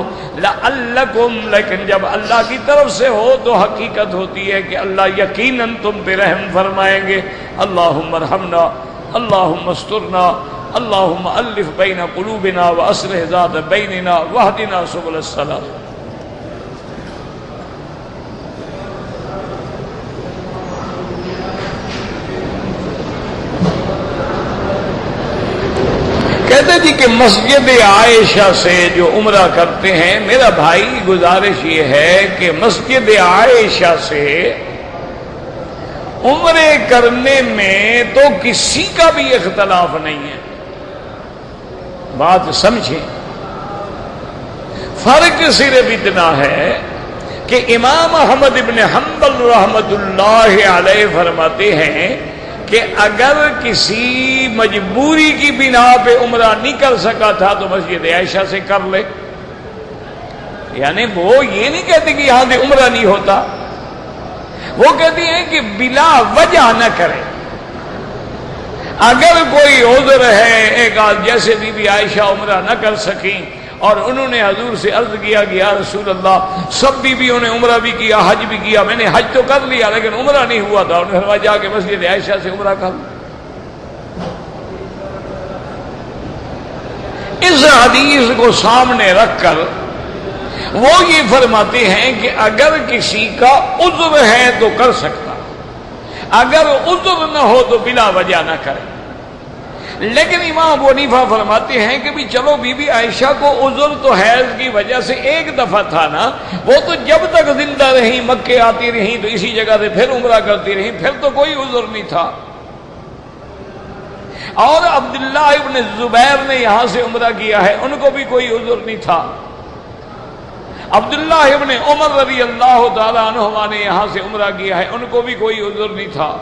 لعلکم. لیکن جب اللہ کی طرف سے ہو تو حقیقت ہوتی ہے کہ اللہ یقیناً تم پہ رحم فرمائیں گے. اللہم ارحمنا، اللہم استرنا، اللہم الف بین قلوبنا واصلح ذات بیننا واہدنا سبل السلام. کہتے جی کہ مسجد عائشہ سے جو عمرہ کرتے ہیں، میرا بھائی گزارش یہ ہے کہ مسجد عائشہ سے عمرے کرنے میں تو کسی کا بھی اختلاف نہیں ہے. بات سمجھیں، فرق صرف اتنا ہے کہ امام احمد ابن حنبل رحمۃ اللہ علیہ فرماتے ہیں کہ اگر کسی مجبوری کی بنا پہ عمرہ نہیں کر سکا تھا تو مسجد عائشہ سے کر لے. یعنی وہ یہ نہیں کہتے کہ یہاں سے عمرہ نہیں ہوتا، وہ کہتے ہیں کہ بلا وجہ نہ کرے. اگر کوئی عذر ہے، ایک جیسے بی بی عائشہ عمرہ نہ کر سکیں اور انہوں نے حضور سے عرض کیا کہ یا رسول اللہ سب بیویوں نے عمرہ بھی کیا حج بھی کیا، میں نے حج تو کر لیا لیکن عمرہ نہیں ہوا تھا. انہوں نے فرمایا جا کے مسجد عائشہ سے عمرہ کر. اس حدیث کو سامنے رکھ کر وہ یہ فرماتے ہیں کہ اگر کسی کا عذر ہے تو کر سکتا، اگر عذر نہ ہو تو بلا وجہ نہ کرے. لیکن امام ابو حنیفہ فرماتے ہیں کہ بھی چلو بی بی عائشہ کو عذر تو حیض کی وجہ سے ایک دفعہ تھا نا، وہ تو جب تک زندہ رہی مکے آتی رہی تو اسی جگہ سے پھر عمرہ کرتی رہی، پھر تو کوئی عذر نہیں تھا. اور عبداللہ ابن زبیر نے یہاں سے عمرہ کیا ہے، ان کو بھی کوئی عذر نہیں تھا. عبداللہ ابن عمر رضی اللہ تعالیٰ عنہما نے یہاں سے عمرہ کیا ہے، ان کو بھی کوئی عذر نہیں تھا.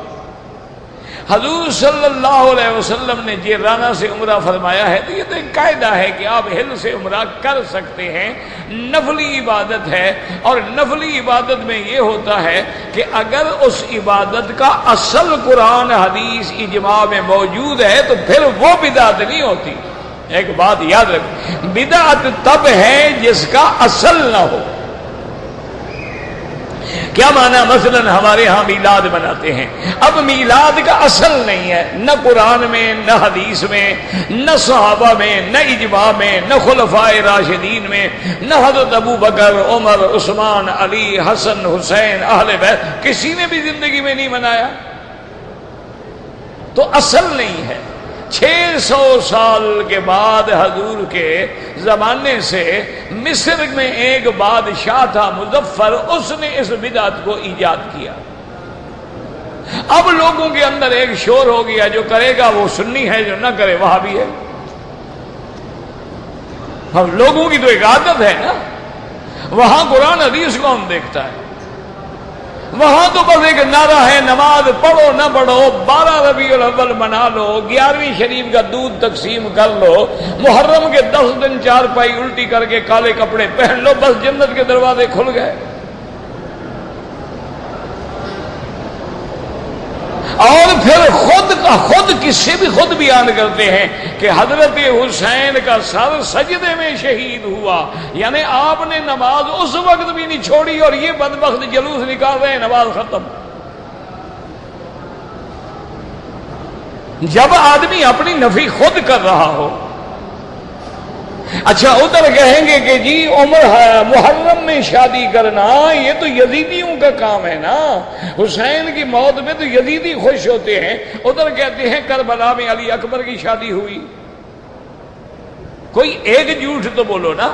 حضور صلی اللہ علیہ وسلم نے جیرانہ سے عمرہ فرمایا ہے تو یہ تو ایک قاعدہ ہے کہ آپ ہل سے عمرہ کر سکتے ہیں، نفلی عبادت ہے. اور نفلی عبادت میں یہ ہوتا ہے کہ اگر اس عبادت کا اصل قرآن حدیث اجماع میں موجود ہے تو پھر وہ بدعت نہیں ہوتی. ایک بات یاد رکھ، بدعت تب ہے جس کا اصل نہ ہو. کیا معنی؟ مثلا ہمارے ہاں میلاد مناتے ہیں، اب میلاد کا اصل نہیں ہے، نہ قرآن میں نہ حدیث میں نہ صحابہ میں نہ اجماع میں نہ خلفائے راشدین میں نہ حضرت ابو بکر عمر عثمان علی حسن حسین اہل بیت کسی نے بھی زندگی میں نہیں منایا، تو اصل نہیں ہے. 600 سال کے بعد حضور کے زمانے سے مصر میں ایک بادشاہ تھا مظفر، اس نے اس بدعت کو ایجاد کیا. اب لوگوں کے اندر ایک شور ہو گیا، جو کرے گا وہ سنی ہے، جو نہ کرے وہابی ہے. اب لوگوں کی تو ایک عادت ہے نا، وہاں قرآن حدیث کون دیکھتا ہے؟ وہاں تو بس ایک نعرہ ہے نماز پڑھو نہ پڑھو، 12 ربیع الاول منا لو، 11ویں شریف کا دودھ تقسیم کر لو، محرم کے 10 دن 4 پائی الٹی کر کے کالے کپڑے پہن لو، بس جنت کے دروازے کھل گئے. اور پھر خود کسی بھی خود بیان کرتے ہیں کہ حضرت حسین کا سر سجدے میں شہید ہوا، یعنی آپ نے نماز اس وقت بھی نہیں چھوڑی اور یہ بدبخت جلوس نکال رہے ہیں نماز ختم. جب آدمی اپنی نفی خود کر رہا ہو. اچھا ادھر کہیں گے کہ جی محرم میں شادی کرنا یہ تو یزیدیوں کا کام ہے نا، حسین کی موت میں تو یزیدی خوش ہوتے ہیں. ادھر کہتے ہیں کربلا میں علی اکبر کی شادی ہوئی. کوئی ایک جھوٹ تو بولو نا.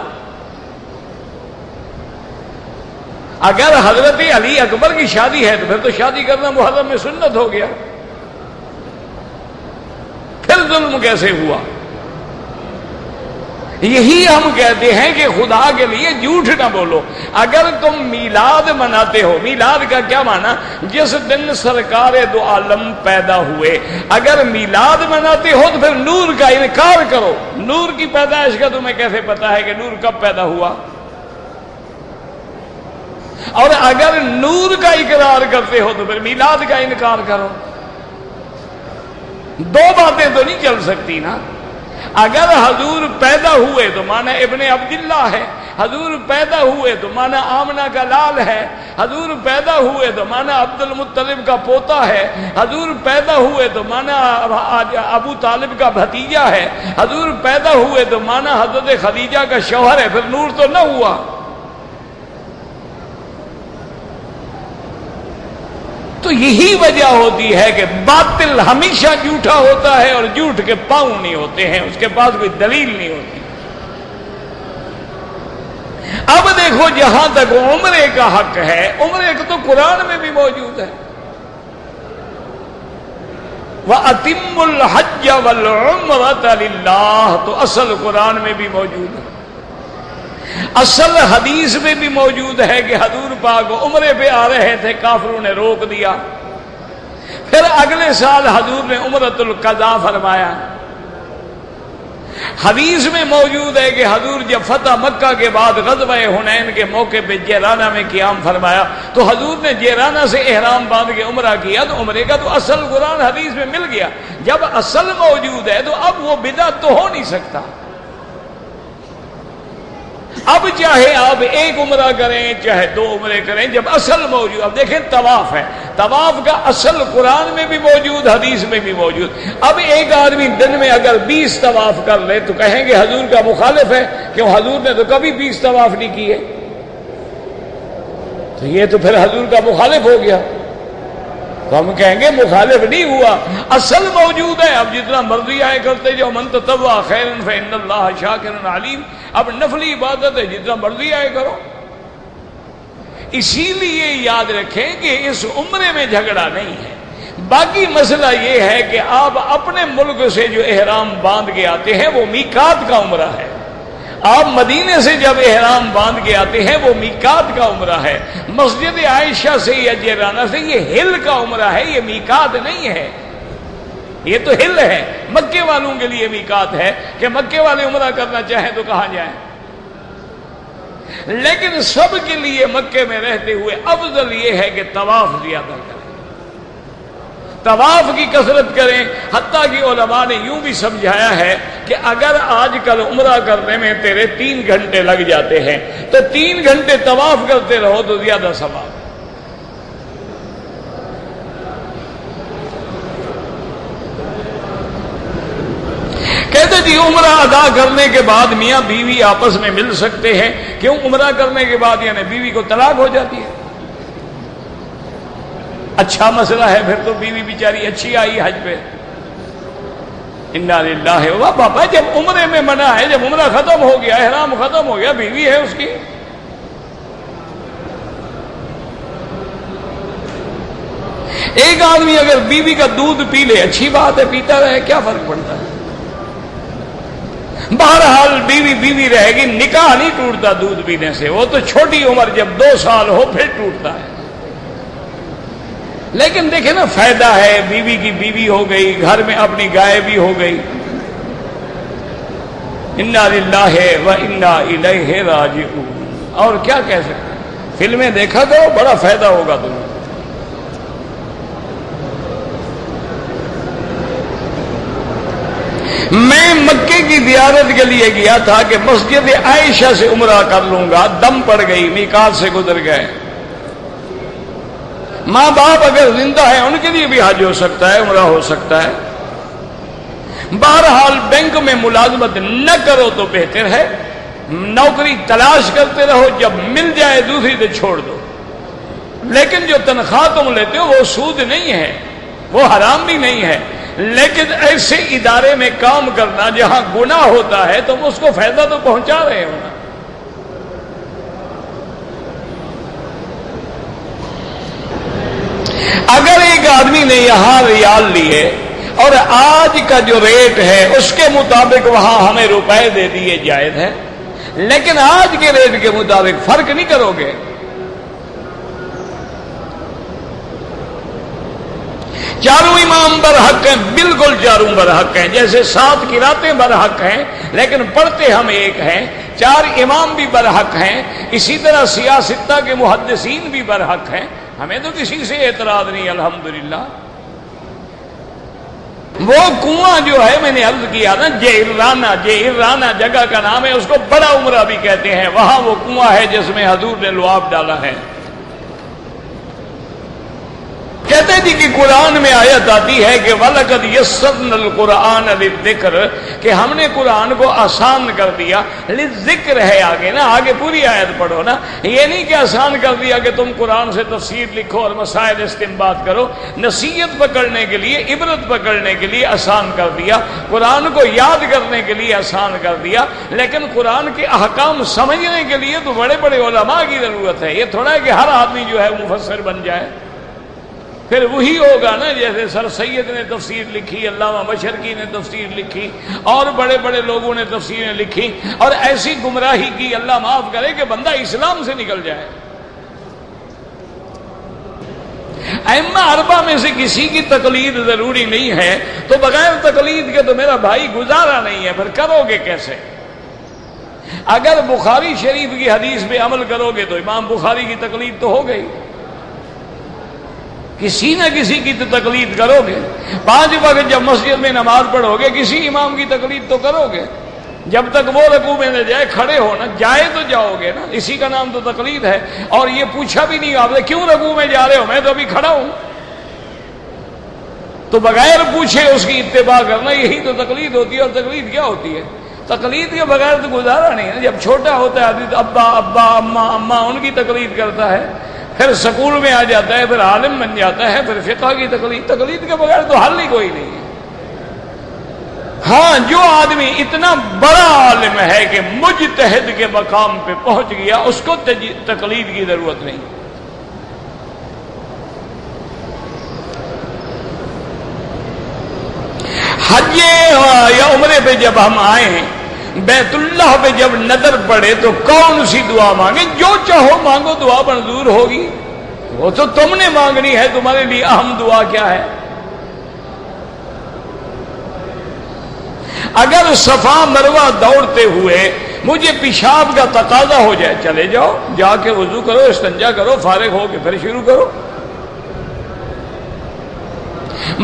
اگر حضرت علی اکبر کی شادی ہے تو پھر تو شادی کرنا محرم میں سنت ہو گیا، پھر ظلم کیسے ہوا؟ یہی ہم کہتے ہیں کہ خدا کے لیے جھوٹ نہ بولو. اگر تم میلاد مناتے ہو، میلاد کا کیا معنی؟ جس دن سرکار دو عالم پیدا ہوئے. اگر میلاد مناتے ہو تو پھر نور کا انکار کرو. نور کی پیدائش کا تمہیں کیسے پتا ہے کہ نور کب پیدا ہوا؟ اور اگر نور کا اقرار کرتے ہو تو پھر میلاد کا انکار کرو. دو باتیں تو نہیں چل سکتی نا. اگر حضور پیدا ہوئے تو مانا ابن عبداللہ ہے، حضور پیدا ہوئے تو مانا آمنہ کا لال ہے، حضور پیدا ہوئے تو مانا عبد المطلب کا پوتا ہے، حضور پیدا ہوئے تو مانا ابو طالب کا بھتیجا ہے، حضور پیدا ہوئے تو مانا حضرت خدیجہ کا شوہر ہے. پھر نور تو نہ ہوا. تو یہی وجہ ہوتی ہے کہ باطل ہمیشہ جھوٹا ہوتا ہے اور جھوٹ کے پاؤں نہیں ہوتے ہیں، اس کے پاس کوئی دلیل نہیں ہوتی. اب دیکھو جہاں تک عمرے کا حق ہے، عمرے کا تو قرآن میں بھی موجود ہے. وَأَتِمُّ الْحَجَّ وَالْعُمْرَةَ لِلَّهِ، تو اصل قرآن میں بھی موجود ہے، اصل حدیث میں بھی موجود ہے کہ حضور پاک عمرے پہ آ رہے تھے، کافروں نے روک دیا. پھر اگلے سال حضور نے عمرۃ القضاء فرمایا. حدیث میں موجود ہے کہ حضور جب فتح مکہ کے بعد غزوہ حنین کے موقع پہ جیرانہ میں قیام فرمایا تو حضور نے جیرانہ سے احرام باندھ کے عمرہ کیا. تو عمرے کا تو اصل قرآن حدیث میں مل گیا. جب اصل موجود ہے تو اب وہ بدعت تو ہو نہیں سکتا. اب چاہے آپ ایک عمرہ کریں چاہے 2 عمرے کریں، جب اصل موجود، اب دیکھیں طواف ہے، طواف کا اصل قرآن میں بھی موجود، حدیث میں بھی موجود۔ اب ایک آدمی دن میں اگر 20 طواف کر لے تو کہیں گے حضور کا مخالف ہے، کیوں حضور نے تو کبھی 20 طواف نہیں کیے، تو یہ تو پھر حضور کا مخالف ہو گیا۔ تو ہم کہیں گے مخالف نہیں ہوا، اصل موجود ہے، اب جتنا مرضی آئے کرتے جو من تطوع خیرا فإن اللہ شاکر علیم، اب نفلی عبادت ہے جتنا مرضی آئے کرو۔ اسی لیے یاد رکھیں کہ اس عمرے میں جھگڑا نہیں ہے، باقی مسئلہ یہ ہے کہ آپ اپنے ملک سے جو احرام باندھ کے آتے ہیں وہ میقات کا عمرہ ہے، آپ مدینے سے جب احرام باندھ کے آتے ہیں وہ میقات کا عمرہ ہے، مسجد عائشہ سے یا جیرانہ سے یہ ہل کا عمرہ ہے، یہ میقات نہیں ہے، یہ تو ہل ہے۔ مکے والوں کے لیے میقات ہے کہ مکے والے عمرہ کرنا چاہیں تو کہاں جائیں، لیکن سب کے لیے مکے میں رہتے ہوئے افضل یہ ہے کہ طواف زیادہ کریں، طواف کی کثرت کریں۔ حتیٰ کہ علماء نے یوں بھی سمجھایا ہے کہ اگر آج کل عمرہ کرنے میں تیرے 3 گھنٹے لگ جاتے ہیں تو 3 گھنٹے طواف کرتے رہو تو زیادہ ثواب۔ کہتے جی عمرہ ادا کرنے کے بعد میاں بیوی آپس میں مل سکتے ہیں، کیوں عمرہ کرنے کے بعد یعنی بیوی کو طلاق ہو جاتی ہے؟ اچھا مسئلہ ہے، پھر تو بیوی بیچاری اچھی آئی حج پہ، انا للہ و بابا جب عمرے میں منع ہے، جب عمرہ ختم ہو گیا، احرام ختم ہو گیا، بیوی ہے اس کی۔ ایک آدمی اگر بیوی کا دودھ پی لے اچھی بات ہے، پیتا رہے، کیا فرق پڑتا ہے؟ بہرحال بیوی بیوی رہے گی، نکاح نہیں ٹوٹتا دودھ پینے سے، وہ تو چھوٹی عمر جب 2 سال ہو پھر ٹوٹتا ہے۔ لیکن دیکھیں نا فائدہ ہے، بیوی کی بیوی ہو گئی، گھر میں اپنی گائے بھی ہو گئی۔ انا للہ و انا الیہ راجعون، اور کیا کہہ سکتے ہیں؟ فلمیں دیکھا کرو، بڑا فائدہ ہوگا تمہیں۔ میں مکے کی زیارت کے لیے گیا تھا کہ مسجد عائشہ سے عمرہ کر لوں گا، دم پڑ گئی، میقات سے گزر گئے۔ ماں باپ اگر زندہ ہیں ان کے لیے بھی حج ہو سکتا ہے، عمرہ ہو سکتا ہے۔ بہرحال بینک میں ملازمت نہ کرو تو بہتر ہے، نوکری تلاش کرتے رہو، جب مل جائے دوسری تو چھوڑ دو، لیکن جو تنخواہ تم لیتے ہو وہ سود نہیں ہے، وہ حرام بھی نہیں ہے، لیکن ایسے ادارے میں کام کرنا جہاں گناہ ہوتا ہے تم اس کو فائدہ تو پہنچا رہے ہو نا۔ اگر ایک آدمی نے یہاں ریال لیے اور آج کا جو ریٹ ہے اس کے مطابق وہاں ہمیں روپے دے دیے جائز ہے، لیکن آج کے ریٹ کے مطابق فرق نہیں کرو گے۔ چاروں امام برحق ہیں، بالکل چاروں برحق ہیں، جیسے 7 قراتیں برحق ہیں لیکن پڑھتے ہم ایک ہیں، 4 امام بھی برحق ہیں، اسی طرح سیاستہ کے محدثین بھی برحق ہیں، ہمیں تو کسی سے اعتراض نہیں الحمدللہ۔ وہ کنواں جو ہے میں نے عرض کیا نا، جیرانہ جگہ کا نام ہے، اس کو بڑا عمرہ بھی کہتے ہیں، وہاں وہ کنواں ہے جس میں حضور نے لعاب ڈالا ہے۔ کہتے جی کہ قرآن میں آیت آتی ہے کہ وَلَقَدْ يَسَّرْنَا الْقُرْآنَ لِلذِّكْرِ، کہ ہم نے قرآن کو آسان کر دیا، لِلذِّكْر ہے آگے نا، آگے پوری آیت پڑھو نا، یہ نہیں کہ آسان کر دیا کہ تم قرآن سے تفسیر لکھو اور مسائل استنباط کرو، نصیحت پکڑنے کے لیے، عبرت پکڑنے کے لیے آسان کر دیا، قرآن کو یاد کرنے کے لیے آسان کر دیا، لیکن قرآن کے احکام سمجھنے کے لیے تو بڑے بڑے علماء کی ضرورت ہے۔ یہ تھوڑا ہے کہ ہر آدمی جو ہے مفسر بن جائے، پھر وہی ہوگا نا جیسے سر سید نے تفسیر لکھی، علامہ مشرقی نے تفسیر لکھی، اور بڑے بڑے لوگوں نے تفسیریں لکھی، اور ایسی گمراہی کی، اللہ معاف کرے کہ بندہ اسلام سے نکل جائے۔ ائمہ اربعہ میں سے کسی کی تقلید ضروری نہیں ہے، تو بغیر تقلید کے تو میرا بھائی گزارا نہیں ہے، پھر کرو گے کیسے؟ اگر بخاری شریف کی حدیث پہ عمل کرو گے تو امام بخاری کی تقلید تو ہو گئی، کسی نہ کسی کی تو تقلید کرو گے۔ 5 وقت جب مسجد میں نماز پڑھو گے کسی امام کی تقلید تو کرو گے۔ جب تک وہ رکوع میں نہ جائے کھڑے ہو نا، جائے تو جاؤ گے نا، اسی کا نام تو تقلید ہے۔ اور یہ پوچھا بھی نہیں آپ نے کیوں رکوع میں جا رہے ہو، میں تو ابھی کھڑا ہوں، تو بغیر پوچھے اس کی اتباع کرنا، یہی تو تقلید ہوتی ہے۔ اور تقلید کیا ہوتی ہے؟ تقلید کے بغیر تو گزارا نہیں ہے۔ جب چھوٹا ہوتا ہے آدمی تو ابا ابا اما اما ان کی تقلید کرتا ہے، پھر سکول میں آ جاتا ہے، پھر عالم بن جاتا ہے، پھر فقہ کی تقلید۔ تقلید کے بغیر تو حل ہی کوئی نہیں ہے۔ ہاں، جو آدمی اتنا بڑا عالم ہے کہ مجتہد کے مقام پہ پہنچ گیا، اس کو تقلید کی ضرورت نہیں۔ حج یا عمرے پہ جب ہم آئے ہیں، بیت اللہ پہ جب نظر پڑے تو کون سی دعا مانگے؟ جو چاہو مانگو، دعا منظور ہوگی۔ وہ تو تم نے مانگنی ہے، تمہارے لیے اہم دعا کیا ہے؟ اگر صفا مروہ دوڑتے ہوئے مجھے پیشاب کا تقاضا ہو جائے، چلے جاؤ، جا کے وضو کرو، استنجا کرو، فارغ ہو کے پھر شروع کرو۔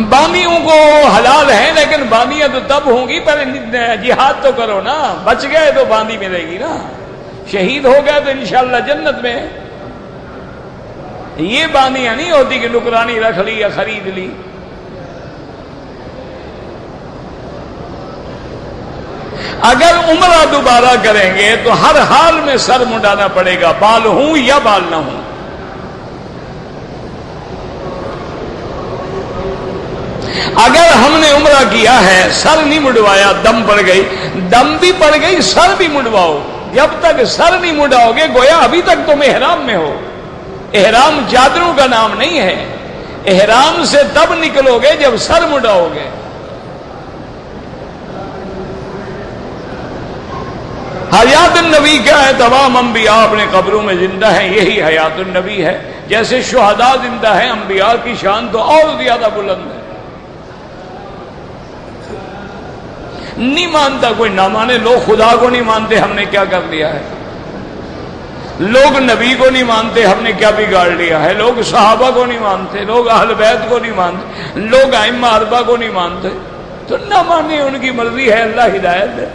بامیوں کو حلال ہے، لیکن بامیاں تو تب ہوں گی پہلے جہاد تو کرو نا، بچ گئے تو باندی ملے گی نا، شہید ہو گئے تو انشاءاللہ جنت میں۔ یہ باندیاں نہیں ہوتی کہ نکرانی رکھ لی یا خرید لی۔ اگر عمرہ دوبارہ کریں گے تو ہر حال میں سر منڈانا پڑے گا، بال ہوں یا بال نہ ہوں۔ اگر ہم نے عمرہ کیا ہے، سر نہیں مڈوایا، دم پڑ گئی، دم بھی پڑ گئی، سر بھی مڈواؤ۔ جب تک سر نہیں مڈاؤ گے گویا ابھی تک تم احرام میں ہو۔ احرام چادروں کا نام نہیں ہے، احرام سے تب نکلو گے جب سر مڈاؤ گے۔ حیات النبی کیا ہے؟ تمام انبیاء اپنے قبروں میں زندہ ہیں، یہی حیات النبی ہے۔ جیسے شہداء زندہ ہیں، انبیاء کی شان تو اور زیادہ بلند ہے۔ نہیں مانتا کوئی نہ مانے، لوگ خدا کو نہیں مانتے، ہم نے کیا کر لیا ہے؟ لوگ نبی کو نہیں مانتے، ہم نے کیا بگاڑ لیا ہے؟ لوگ صحابہ کو نہیں مانتے، لوگ اہل بیت کو نہیں مانتے، لوگ ائمہ اربعہ کو نہیں مانتے، تو نہ مانے، ان کی مرضی ہے، اللہ ہدایت ہے۔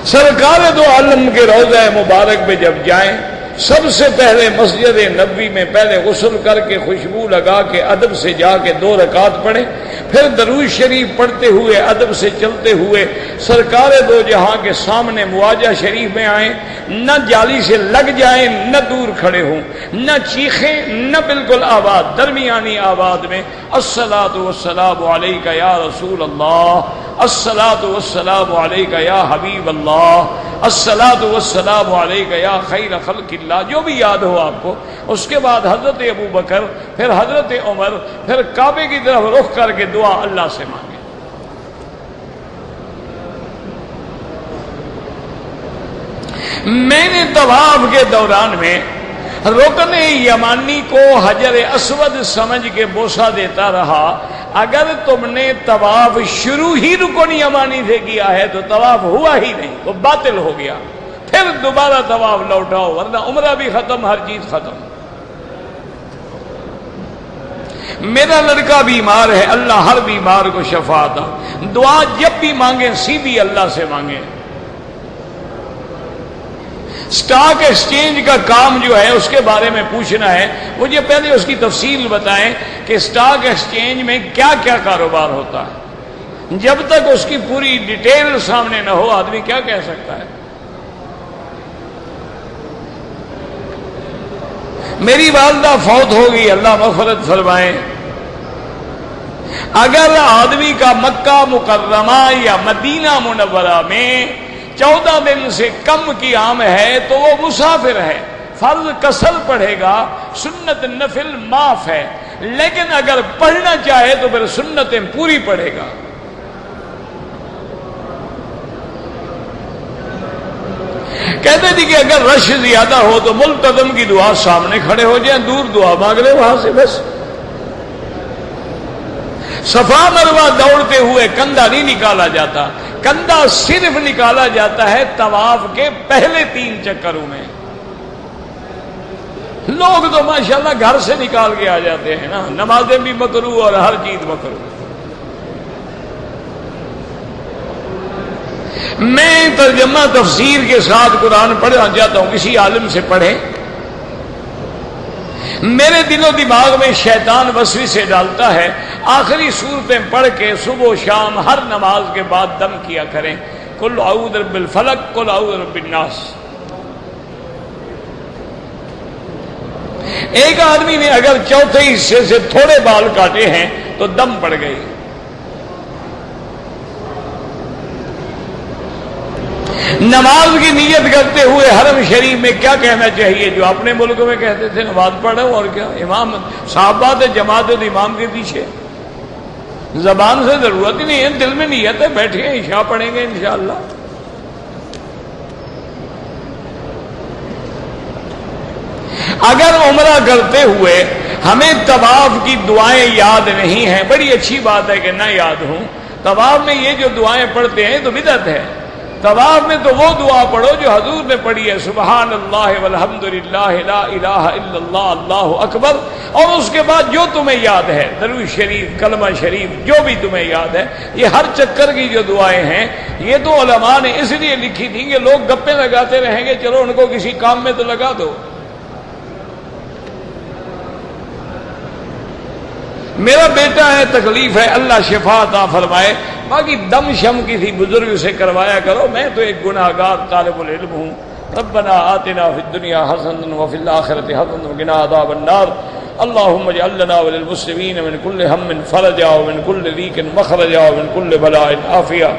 سرکار دو عالم کے روضہ مبارک پہ جب جائیں، سب سے پہلے مسجد نبوی میں پہلے غسل کر کے خوشبو لگا کے ادب سے جا کے 2 رکعت پڑھیں، پھر درود شریف پڑھتے ہوئے ادب سے چلتے ہوئے سرکار دو جہاں کے سامنے مواجہ شریف میں آئیں، نہ جالی سے لگ جائیں، نہ دور کھڑے ہوں، نہ چیخیں، نہ بالکل آواز، درمیانی آواز میں الصلاۃ والسلام علیک یا رسول اللہ، الصلاۃ والسلام علیک یا حبیب اللہ، الصلاۃ والسلام علیک یا خیر خلق اللہ، جو بھی یاد ہو آپ کو۔ اس کے بعد حضرت ابو بکر، پھر حضرت عمر، پھر کعبے کی طرف رخ کر کے دعا اللہ سے مانگے۔ میں نے طواف کے دوران میں رکن یمانی کو حجر اسود سمجھ کے بوسہ دیتا رہا۔ اگر تم نے طواف شروع ہی رکن یمانی سے کیا ہے تو طواف ہوا ہی نہیں، وہ باطل ہو گیا، پھر دوبارہ طواف لوٹاؤ، ورنہ عمرہ بھی ختم، ہر چیز ختم۔ میرا لڑکا بیمار ہے، اللہ ہر بیمار کو شفا عطا۔ دعا جب بھی مانگیں سیدھی اللہ سے مانگیں۔ سٹاک ایکسچینج کا کام جو ہے اس کے بارے میں پوچھنا ہے، مجھے پہلے اس کی تفصیل بتائیں کہ سٹاک ایکسچینج میں کیا کیا کاروبار ہوتا ہے۔ جب تک اس کی پوری ڈیٹیل سامنے نہ ہو آدمی کیا کہہ سکتا ہے؟ میری والدہ فوت ہو گئی، اللہ مغفرت فرمائے۔ اگر آدمی کا مکہ مکرمہ یا مدینہ منورہ میں 14 دن سے کم قیام ہے تو وہ مسافر ہے، فرض کسل پڑھے گا، سنت نفل معاف ہے، لیکن اگر پڑھنا چاہے تو پھر سنتیں پوری پڑھے گا۔ کہتے تھے کہ اگر رش زیادہ ہو تو ملتزم کی دعا سامنے کھڑے ہو جائیں، دور دعا مانگ لے وہاں سے بس۔ صفا مروہ دوڑتے ہوئے کندھا نہیں نکالا جاتا، کندھا صرف نکالا جاتا ہے طواف کے پہلے 3 چکروں میں۔ لوگ تو ماشاءاللہ گھر سے نکال کے آ جاتے ہیں نا، نمازیں بھی مکروہ اور ہر چیز مکروہ۔ میں ترجمہ تفسیر کے ساتھ قرآن پڑھنا چاہتا ہوں، کسی عالم سے پڑھیں۔ میرے دل و دماغ میں شیطان وسوسے ڈالتا ہے، آخری صورتیں پڑھ کے صبح و شام ہر نماز کے بعد دم کیا کریں، قل اعوذ برب الفلق، قل اعوذ برب الناس۔ ایک آدمی نے اگر چوتھے حصے سے تھوڑے بال کاٹے ہیں تو دم پڑ گئی۔ نماز کی نیت کرتے ہوئے حرم شریف میں کیا کہنا چاہیے؟ جو اپنے ملک میں کہتے تھے نماز پڑھو، اور کیا امام صحابہ تھے جماعت امام کے پیچھے، زبان سے ضرورت ہی نہیں ہے، دل میں نیت ہے، بیٹھے ہیں عشاء پڑھیں گے انشاءاللہ۔ اگر عمرہ کرتے ہوئے ہمیں طواف کی دعائیں یاد نہیں ہیں، بڑی اچھی بات ہے کہ نہ یاد ہوں۔ طواف میں یہ جو دعائیں پڑھتے ہیں تو بدعت ہے۔ طواف میں تو وہ دعا پڑھو جو حضور نے پڑھی ہے، سبحان اللہ والحمد للہ لا الہ الا اللہ اللہ اکبر، اور اس کے بعد جو تمہیں یاد ہے، درود شریف، کلمہ شریف، جو بھی تمہیں یاد ہے۔ یہ ہر چکر کی جو دعائیں ہیں یہ تو علماء نے اس لیے لکھی تھیں کہ لوگ گپے لگاتے رہیں گے، چلو ان کو کسی کام میں تو لگا دو۔ میرا بیٹا ہے، تکلیف ہے، اللہ شفا عطا فرمائے، باقی دم شم کسی بزرگ سے کروایا کرو، میں تو ایک گناہ گار طالب العلم ہوں۔ ربنا آتنا فی الدنیا حسنۃ وفی الآخرۃ حسنۃ وقنا عذاب النار۔ اللهم اجعل لنا وللمسلمین من كل هم فرجا ومن كل ضيق مخرجا ومن كل بلاء عافیہ۔